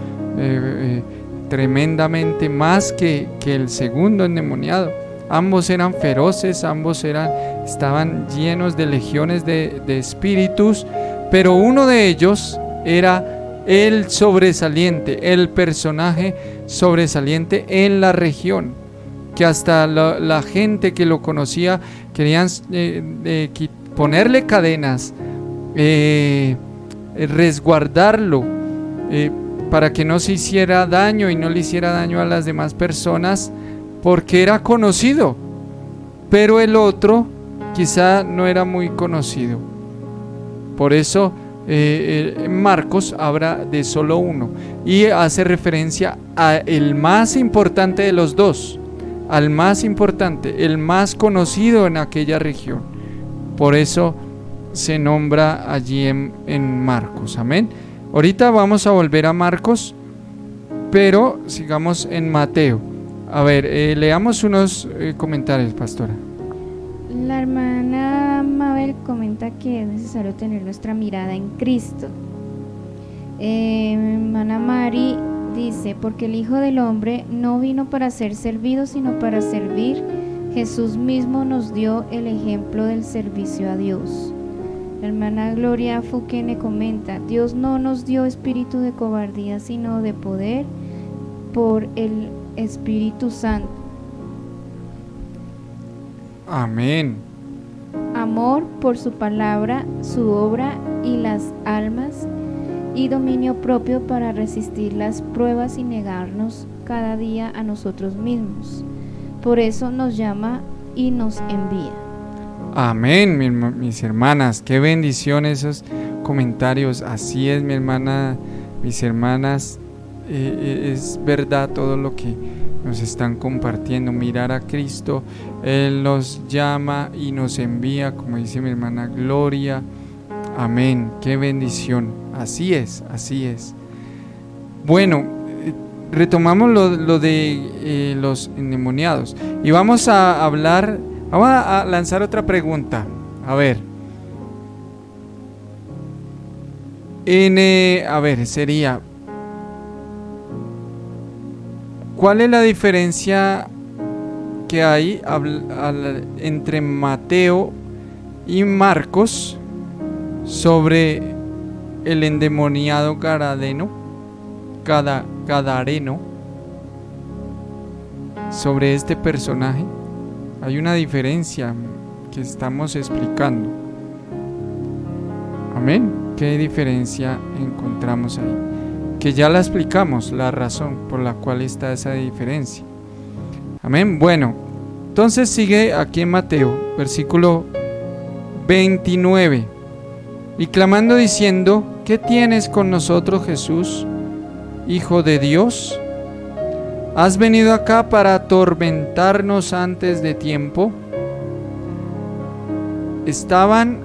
tremendamente, más que el segundo endemoniado. Ambos eran feroces, ambos estaban llenos de legiones de espíritus, pero uno de ellos era el sobresaliente, el personaje sobresaliente en la región, que hasta la gente que lo conocía querían ponerle cadenas, resguardarlo, para que no se hiciera daño y no le hiciera daño a las demás personas, porque era conocido. Pero el otro quizá no era muy conocido. Por eso Marcos habla de solo uno y hace referencia al más importante de los 2, al más importante, el más conocido en aquella región. Por eso se nombra allí en Marcos. Amén. Ahorita vamos a volver a Marcos, pero sigamos en Mateo. A ver, leamos unos comentarios, pastora. La hermana Mabel comenta que es necesario tener nuestra mirada en Cristo. Hermana Mari dice, porque el Hijo del Hombre no vino para ser servido, sino para servir. Jesús mismo nos dio el ejemplo del servicio a Dios. La hermana Gloria Fuquene comenta, Dios no nos dio espíritu de cobardía, sino de poder por el Espíritu Santo. Amén. Amor por su palabra, su obra y las almas, y dominio propio para resistir las pruebas y negarnos cada día a nosotros mismos. Por eso nos llama y nos envía. Amén, mis hermanas, qué bendición esos comentarios. Así es, mi hermana, mis hermanas, es verdad todo lo que nos están compartiendo. Mirar a Cristo, Él nos llama y nos envía, como dice mi hermana Gloria. Amén, qué bendición. Así es, así es. Bueno, retomamos lo de los endemoniados y vamos a hablar. Vamos a lanzar otra pregunta. A ver. Sería, ¿cuál es la diferencia que hay entre Mateo y Marcos sobre el endemoniado gadareno? Sobre este personaje. Hay una diferencia que estamos explicando. Amén. ¿Qué diferencia encontramos ahí? Que ya la explicamos, la razón por la cual está esa diferencia. Amén. Bueno, entonces sigue aquí en Mateo, versículo 29. Y clamando diciendo: ¿qué tienes con nosotros, Jesús, Hijo de Dios? ¿Has venido acá para atormentarnos antes de tiempo? Estaban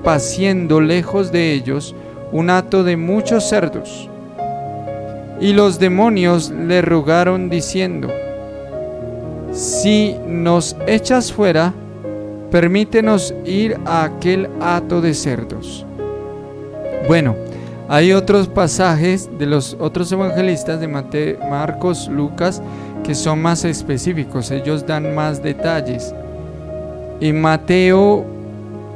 paciendo lejos de ellos un hato de muchos cerdos, y los demonios le rogaron diciendo: si nos echas fuera, permítenos ir a aquel hato de cerdos. Bueno, hay otros pasajes de los otros evangelistas de Mateo, Marcos, Lucas, que son más específicos. Ellos dan más detalles. Y Mateo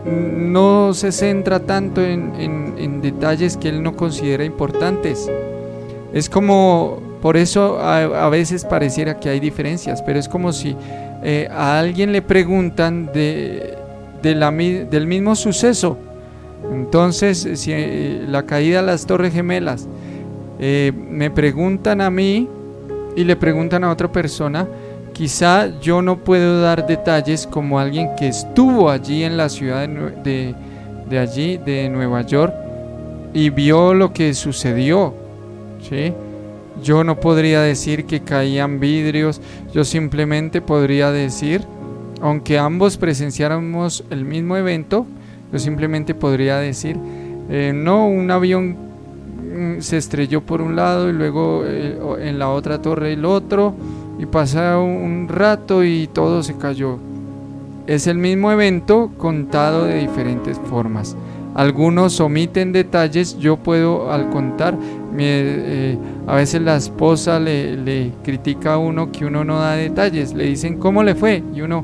no se centra tanto en detalles que él no considera importantes. Es como, por eso a veces pareciera que hay diferencias, pero es como si a alguien le preguntan del mismo suceso. Entonces, si la caída de las Torres Gemelas, me preguntan a mí y le preguntan a otra persona, quizá yo no puedo dar detalles como alguien que estuvo allí en la ciudad de Nueva York y vio lo que sucedió, ¿sí? Yo no podría decir que caían vidrios, yo simplemente podría decir, aunque ambos presenciáramos el mismo evento, yo simplemente podría decir, no, un avión se estrelló por un lado y luego en la otra torre el otro, y pasa un rato y todo se cayó. Es el mismo evento contado de diferentes formas. Algunos omiten detalles. Yo puedo, al contar, a veces la esposa le critica a uno que uno no da detalles. Le dicen, ¿cómo le fue? Y uno,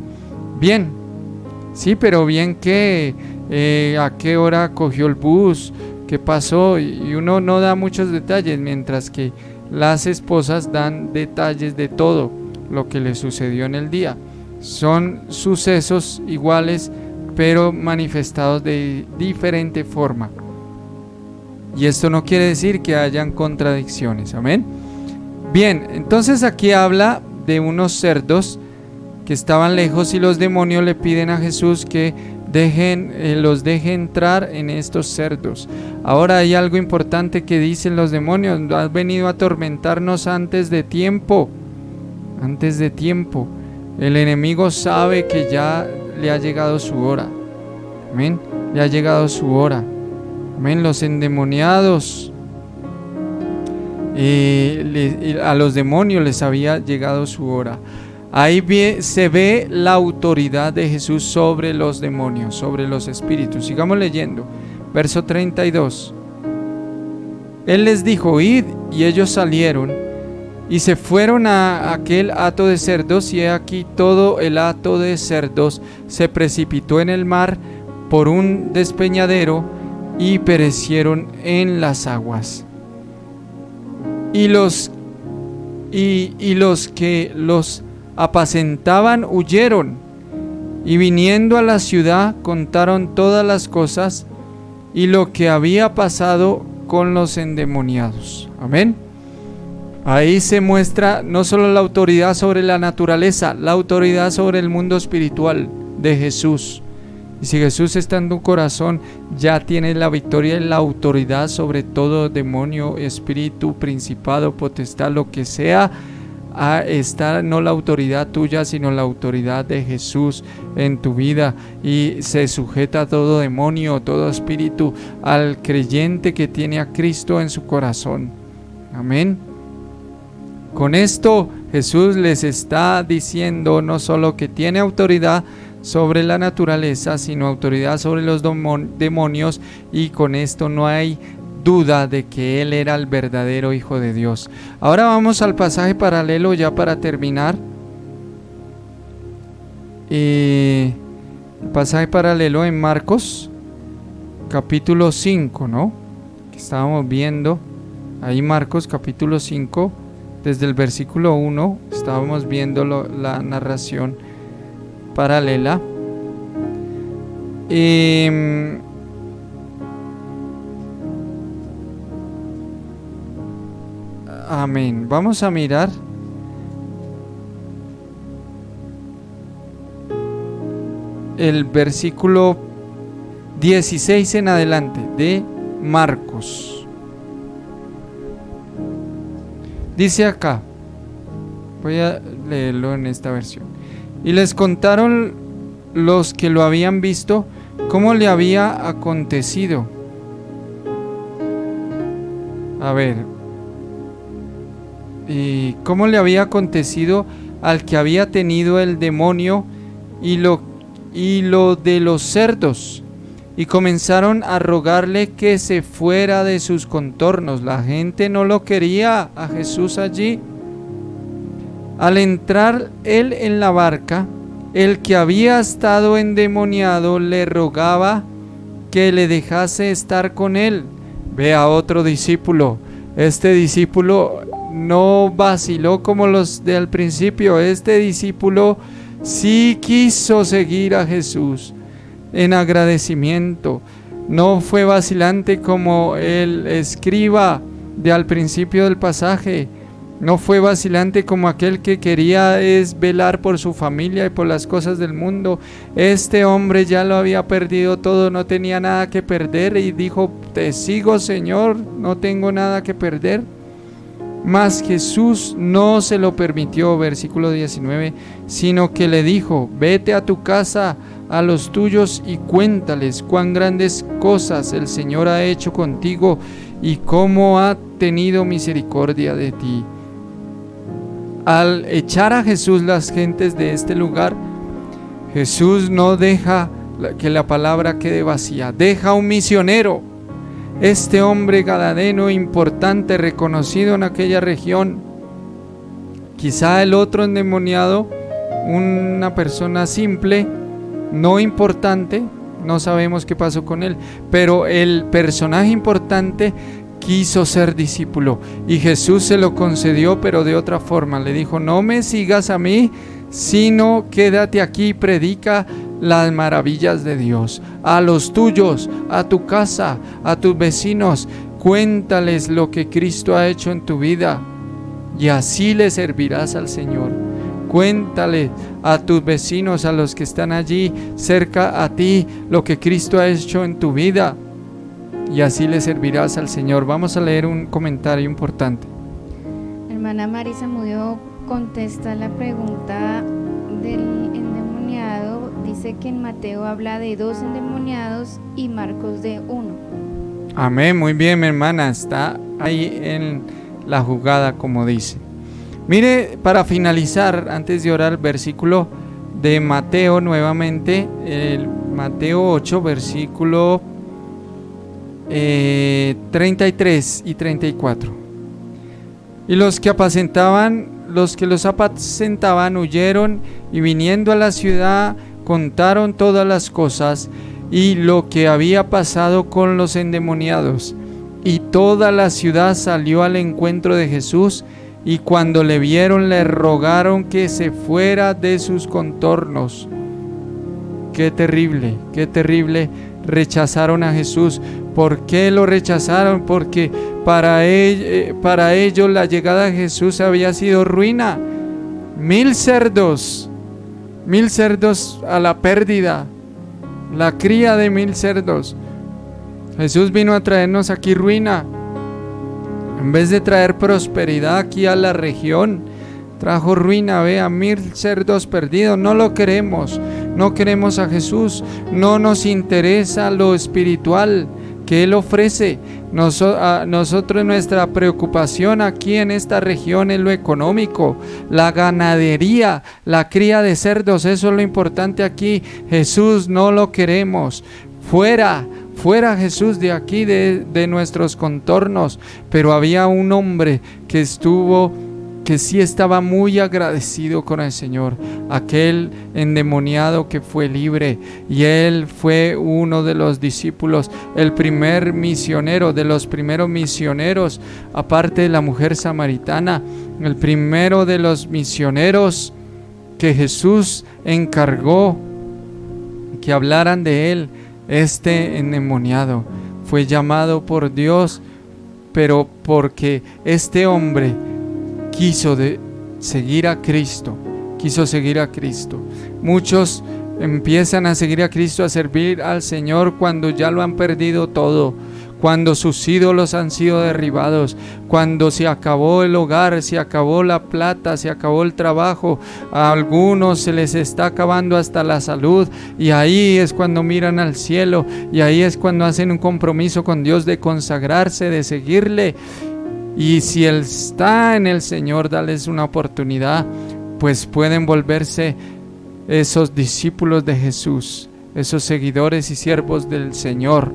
bien. Sí, pero bien que a qué hora cogió el bus, qué pasó, y uno no da muchos detalles, mientras que las esposas dan detalles de todo lo que le sucedió en el día. Son sucesos iguales, pero manifestados de diferente forma. Y esto no quiere decir que hayan contradicciones. Amén. Bien, entonces aquí habla de unos cerdos que estaban lejos y los demonios le piden a Jesús que los deje entrar en estos cerdos. Ahora hay algo importante que dicen los demonios: has venido a atormentarnos antes de tiempo. Antes de tiempo. El enemigo sabe que ya le ha llegado su hora. Amén. Le ha llegado su hora. Amén. Los endemoniados, a los demonios les había llegado su hora. Ahí se ve la autoridad de Jesús sobre los demonios, sobre los espíritus. Sigamos leyendo. Verso 32. Él les dijo: id, y ellos salieron y se fueron a aquel hato de cerdos, y he aquí todo el hato de cerdos se precipitó en el mar por un despeñadero y perecieron en las aguas. Y los que los apacentaban huyeron, y viniendo a la ciudad contaron todas las cosas y lo que había pasado con los endemoniados. Amén. Ahí se muestra no solo la autoridad sobre la naturaleza, la autoridad sobre el mundo espiritual de Jesús. Y si Jesús está en tu corazón, ya tienes la victoria y la autoridad sobre todo demonio, espíritu, principado, potestad, lo que sea. Está no la autoridad tuya, sino la autoridad de Jesús en tu vida, y se sujeta a todo demonio, todo espíritu, al creyente que tiene a Cristo en su corazón. Amén. Con esto Jesús les está diciendo no solo que tiene autoridad sobre la naturaleza, sino autoridad sobre los demonios, y con esto no hay duda de que Él era el verdadero Hijo de Dios. Ahora vamos al pasaje paralelo ya para terminar. El pasaje paralelo en Marcos capítulo 5, ¿no? Que estábamos viendo ahí, Marcos capítulo 5, desde el versículo 1 estábamos viendo la narración paralela. Amén. Vamos a mirar el versículo 16 en adelante de Marcos. Dice acá, voy a leerlo en esta versión. Y les contaron los que lo habían visto cómo le había acontecido. A ver, y cómo le había acontecido al que había tenido el demonio y lo de los cerdos, y comenzaron a rogarle que se fuera de sus contornos. La gente no lo quería a Jesús allí. Al entrar él en la barca, el que había estado endemoniado le rogaba que le dejase estar con él. Ve a otro discípulo. Este discípulo no vaciló como los del principio. Este discípulo sí quiso seguir a Jesús en agradecimiento. No fue vacilante como el escriba de al principio del pasaje. No fue vacilante como aquel que quería velar por su familia y por las cosas del mundo. Este hombre ya lo había perdido todo, no tenía nada que perder y dijo: te sigo, Señor, no tengo nada que perder. Mas Jesús no se lo permitió, versículo 19, sino que le dijo: vete a tu casa, a los tuyos, y cuéntales cuán grandes cosas el Señor ha hecho contigo y cómo ha tenido misericordia de ti. Al echar a Jesús las gentes de este lugar, Jesús no deja que la palabra quede vacía, deja un misionero. Este hombre gadareno importante, reconocido en aquella región. Quizá el otro endemoniado, una persona simple, no importante, no sabemos qué pasó con él, pero el personaje importante quiso ser discípulo y Jesús se lo concedió, pero de otra forma. Le dijo: no me sigas a mí, sino quédate aquí y predica las maravillas de Dios a los tuyos, a tu casa, a tus vecinos. Cuéntales lo que Cristo ha hecho en tu vida y así le servirás al Señor. Cuéntale a tus vecinos, a los que están allí cerca a ti, lo que Cristo ha hecho en tu vida y así le servirás al Señor. Vamos a leer un comentario importante. Hermana Marisa Mudio contesta la pregunta del endemoniado. Dice que en Mateo habla de 2 endemoniados y Marcos de 1. Amén, muy bien, mi hermana, está ahí en la jugada, como dice. Mire, para finalizar, antes de orar, el versículo de Mateo nuevamente, el Mateo 8, versículo 33 y 34. Y los que los apacentaban huyeron y viniendo a la ciudad contaron todas las cosas y lo que había pasado con los endemoniados. Y toda la ciudad salió al encuentro de Jesús, y cuando le vieron le rogaron que se fuera de sus contornos. Qué terrible, rechazaron a Jesús. ¿Por qué lo rechazaron? Porque para ellos la llegada de Jesús había sido ruina. 1000 cerdos a la pérdida, la cría de 1000 cerdos. Jesús vino a traernos aquí ruina. En vez de traer prosperidad aquí a la región, trajo ruina. Vea, 1000 cerdos perdidos. No lo queremos, no queremos a Jesús. No nos interesa lo espiritual que Él ofrece. Nosotros, nuestra preocupación aquí en esta región es lo económico, la ganadería, la cría de cerdos. Eso es lo importante aquí. Jesús no lo queremos. Fuera Jesús de aquí, de nuestros contornos. Pero había un hombre que sí estaba muy agradecido con el Señor, aquel endemoniado que fue libre, y él fue uno de los discípulos, el primer misionero, de los primeros misioneros, aparte de la mujer samaritana, el primero de los misioneros que Jesús encargó que hablaran de él. Este endemoniado fue llamado por Dios, pero porque este hombre quiso seguir a Cristo. Muchos empiezan a seguir a Cristo, a servir al Señor cuando ya lo han perdido todo, cuando sus ídolos han sido derribados, cuando se acabó el hogar, se acabó la plata, se acabó el trabajo. A algunos se les está acabando hasta la salud, y ahí es cuando miran al cielo, y ahí es cuando hacen un compromiso con Dios de consagrarse, de seguirle. Y si Él está en el Señor, dales una oportunidad, pues pueden volverse esos discípulos de Jesús, esos seguidores y siervos del Señor.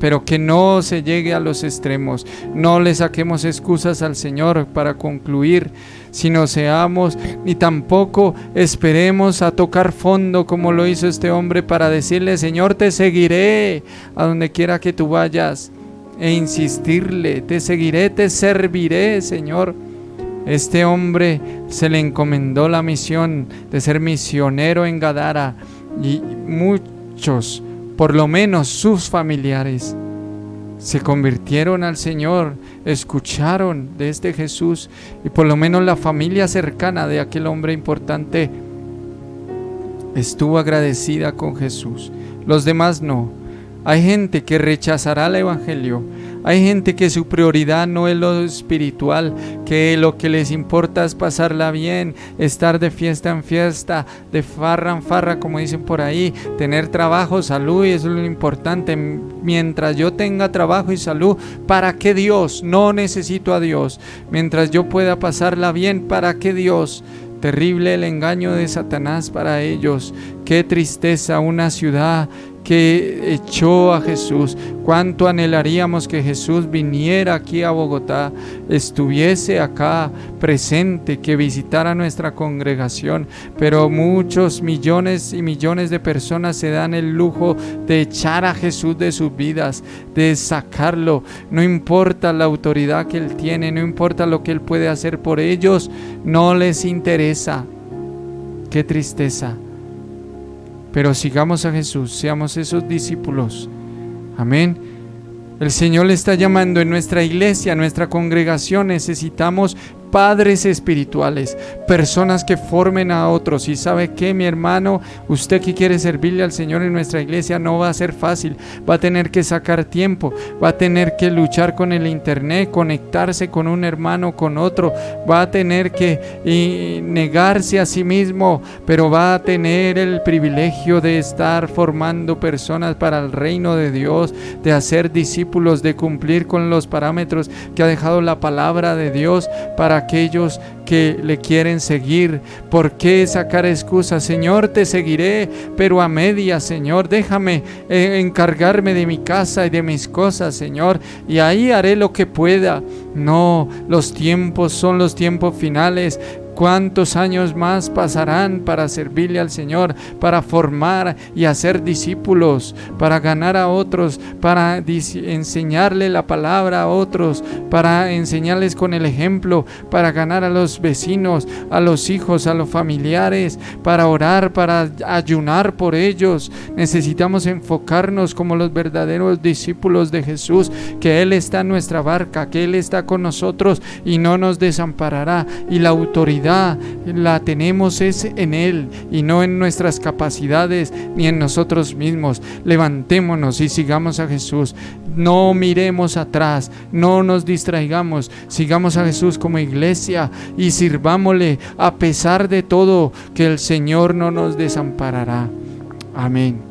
Pero que no se llegue a los extremos, no le saquemos excusas al Señor para concluir, sino seamos, ni tampoco esperemos a tocar fondo como lo hizo este hombre para decirle: Señor, te seguiré a donde quiera que tú vayas, e insistirle: te seguiré, te serviré, Señor. Este hombre se le encomendó la misión de ser misionero en Gadara, y muchos, por lo menos sus familiares, se convirtieron al Señor, escucharon de este Jesús, y por lo menos la familia cercana de aquel hombre importante estuvo agradecida con Jesús. Los demás no. Hay gente que rechazará el evangelio. Hay gente que su prioridad no es lo espiritual, que lo que les importa es pasarla bien, estar de fiesta en fiesta, de farra en farra, como dicen por ahí, tener trabajo, salud, y eso es lo importante. Mientras yo tenga trabajo y salud, ¿para qué Dios? No necesito a Dios. Mientras yo pueda pasarla bien, ¿para qué Dios? Terrible el engaño de Satanás para ellos. Qué tristeza, una ciudad que echó a Jesús. Cuánto anhelaríamos que Jesús viniera aquí a Bogotá, estuviese acá presente, que visitara nuestra congregación, pero muchos millones y millones de personas se dan el lujo de echar a Jesús de sus vidas, de sacarlo. No importa la autoridad que Él tiene, no importa lo que Él puede hacer por ellos, no les interesa. Qué tristeza. Pero sigamos a Jesús, seamos esos discípulos. Amén. El Señor le está llamando en nuestra iglesia, en nuestra congregación. Necesitamos padres espirituales, personas que formen a otros. Y sabe que, mi hermano, usted que quiere servirle al Señor en nuestra iglesia, no va a ser fácil. Va a tener que sacar tiempo, va a tener que luchar con el internet, conectarse con un hermano, con otro, va a tener que negarse a sí mismo, pero va a tener el privilegio de estar formando personas para el reino de Dios, de hacer discípulos, de cumplir con los parámetros que ha dejado la palabra de Dios para aquellos que le quieren seguir. ¿Por qué sacar excusas? Señor, te seguiré, pero a medias, Señor. Déjame encargarme de mi casa y de mis cosas, Señor, y ahí haré lo que pueda. No, los tiempos son los tiempos finales. ¿Cuántos años más pasarán para servirle al Señor, para formar y hacer discípulos, para ganar a otros, para enseñarle la palabra a otros, para enseñarles con el ejemplo, para ganar a los vecinos, a los hijos, a los familiares, para orar, para ayunar por ellos? Necesitamos enfocarnos como los verdaderos discípulos de Jesús, que Él está en nuestra barca, que Él está con nosotros y no nos desamparará, y la autoridad la tenemos es en Él y no en nuestras capacidades ni en nosotros mismos. Levantémonos y sigamos a Jesús. No miremos atrás, no nos distraigamos, sigamos a Jesús como iglesia y sirvámosle a pesar de todo, que el Señor no nos desamparará. Amén.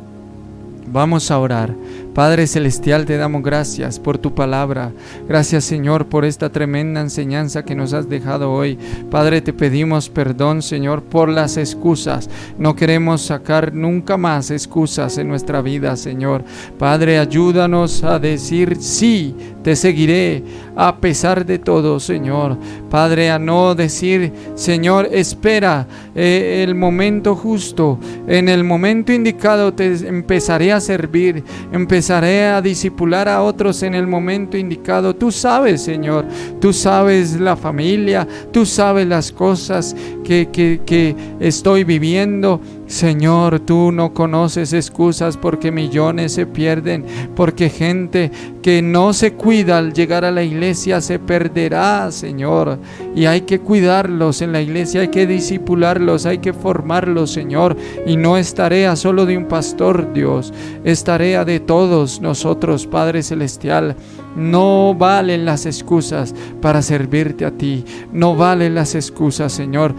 Vamos a orar. Padre Celestial, te damos gracias por tu palabra. Gracias, Señor, por esta tremenda enseñanza que nos has dejado hoy. Padre, te pedimos perdón, Señor, por las excusas. No queremos sacar nunca más excusas en nuestra vida, Señor. Padre, ayúdanos a decir sí, te seguiré a pesar de todo, Señor. Padre, a no decir, Señor, espera el momento justo. En el momento indicado te empezaré a servir, empezaré a discipular a otros en el momento indicado. Tú sabes, Señor, tú sabes la familia, tú sabes las cosas que estoy viviendo. Señor, tú no conoces excusas, porque millones se pierden, porque gente que no se cuida al llegar a la iglesia se perderá, Señor, y hay que cuidarlos en la iglesia, hay que discipularlos, hay que formarlos, Señor, y no es tarea solo de un pastor, Dios, es tarea de todos nosotros, Padre Celestial. No valen las excusas para servirte a ti, no valen las excusas, Señor,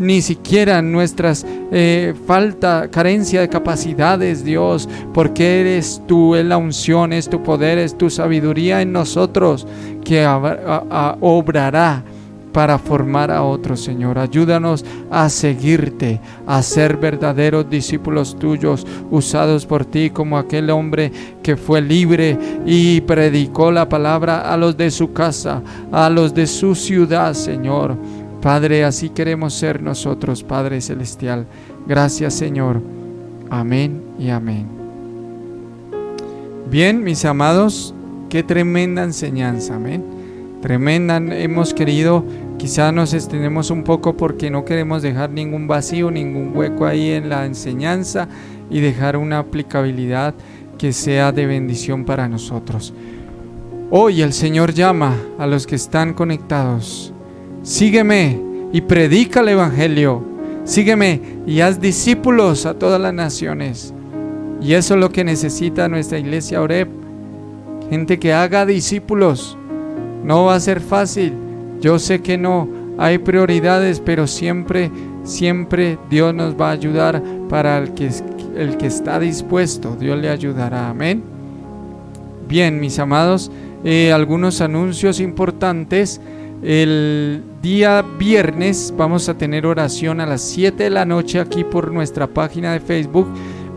ni siquiera nuestras carencia de capacidades, Dios, porque eres tú, es la unción, es tu poder, es tu sabiduría en nosotros que obrará para formar a otros, Señor. Ayúdanos a seguirte, a ser verdaderos discípulos tuyos, usados por ti, como aquel hombre que fue libre y predicó la palabra a los de su casa, a los de su ciudad, Señor. Padre, así queremos ser nosotros, Padre Celestial. Gracias, Señor. Amén y amén. Bien, mis amados, qué tremenda enseñanza, amén. Tremenda, hemos querido, quizá nos extendemos un poco porque no queremos dejar ningún vacío, ningún hueco ahí en la enseñanza, y dejar una aplicabilidad que sea de bendición para nosotros. Hoy el Señor llama a los que están conectados: sígueme y predica el evangelio, sígueme y haz discípulos a todas las naciones. Y eso es lo que necesita nuestra iglesia Oreb, gente que haga discípulos. No va a ser fácil, yo sé que no, hay prioridades, pero siempre Dios nos va a ayudar. Para el que está dispuesto, Dios le ayudará, amén. Bien, mis amados, algunos anuncios importantes. El día viernes vamos a tener oración a las 7 de la noche aquí por nuestra página de Facebook.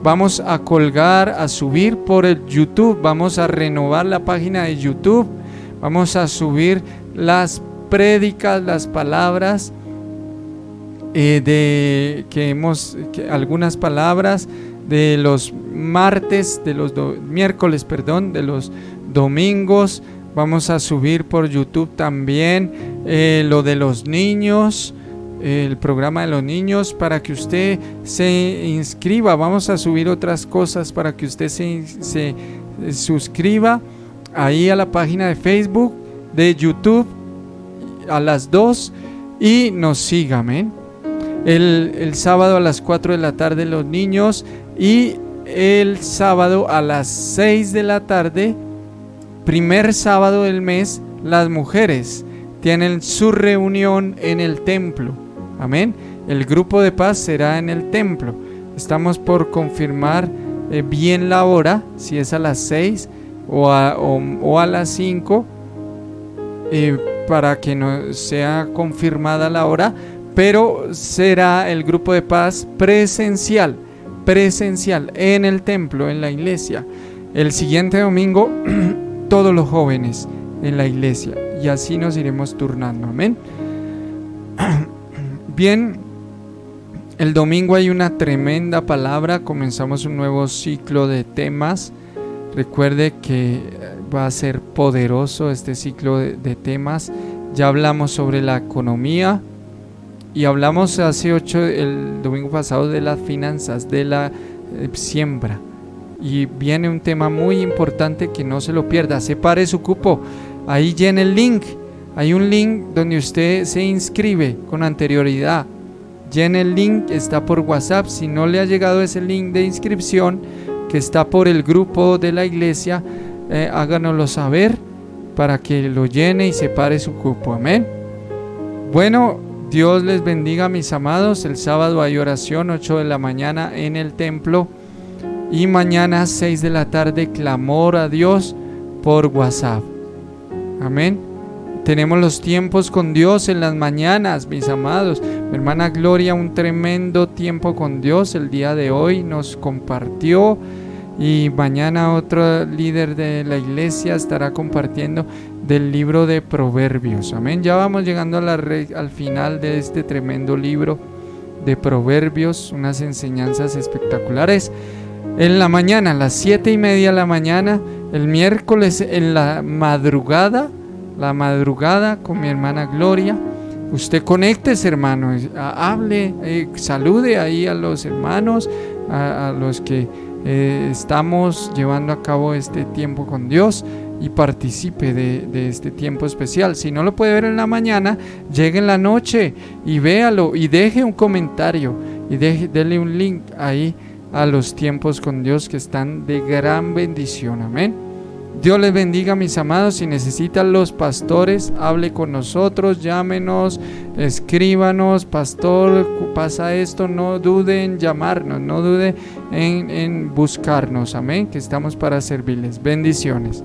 Vamos a colgar, a subir por el YouTube, vamos a renovar la página de YouTube. Vamos a subir las prédicas, las palabras algunas palabras de los martes, de los miércoles, de los domingos. Vamos a subir por YouTube también lo de los niños, el programa de los niños, para que usted se inscriba. Vamos a subir otras cosas para que usted se suscriba ahí a la página de Facebook, de YouTube, a las 2, y nos siga, amén. El sábado a las 4 de la tarde los niños, y el sábado a las 6 de la tarde, primer sábado del mes, las mujeres tienen su reunión en el templo, amén. El grupo de paz será en el templo. Estamos por confirmar bien la hora, si es a las 6 o a las 5, para que no sea confirmada la hora, pero será el grupo de paz presencial en el templo, en la iglesia. El siguiente domingo todos los jóvenes en la iglesia, y así nos iremos turnando, amén. Bien, el domingo hay una tremenda palabra. Comenzamos un nuevo ciclo de temas. Recuerde que va a ser poderoso este ciclo de temas. Ya hablamos sobre la economía, y hablamos el domingo pasado de las finanzas, de la siembra. Y viene un tema muy importante que no se lo pierda. Separe su cupo. Ahí llene el link. Hay un link donde usted se inscribe con anterioridad. Llene el link, está por WhatsApp. Si no le ha llegado ese link de inscripción, que está por el grupo de la iglesia, háganoslo saber para que lo llene y separe su cupo, amén. Bueno, Dios les bendiga, mis amados. El sábado hay oración, 8 de la mañana en el templo, y mañana 6 de la tarde clamor a Dios por WhatsApp, amén. Tenemos los tiempos con Dios en las mañanas, mis amados. Mi hermana Gloria, un tremendo tiempo con Dios el día de hoy, nos compartió, y mañana otro líder de la iglesia estará compartiendo del libro de Proverbios, amén. Ya vamos llegando al final de este tremendo libro de Proverbios, unas enseñanzas espectaculares. En la mañana, a las 7:30 de la mañana, el miércoles en la madrugada con mi hermana Gloria, usted conéctese, hermano, hable, salude ahí a los hermanos, a los que estamos llevando a cabo este tiempo con Dios, y participe de este tiempo especial. Si no lo puede ver en la mañana, llegue en la noche y véalo, y deje un comentario y dele un link ahí a los tiempos con Dios, que están de gran bendición. Amén. Dios les bendiga, mis amados. Si necesitan los pastores, hable con nosotros, llámenos, escríbanos: pastor, pasa esto. No dude en llamarnos, no dude en buscarnos. Amén, que estamos para servirles. Bendiciones.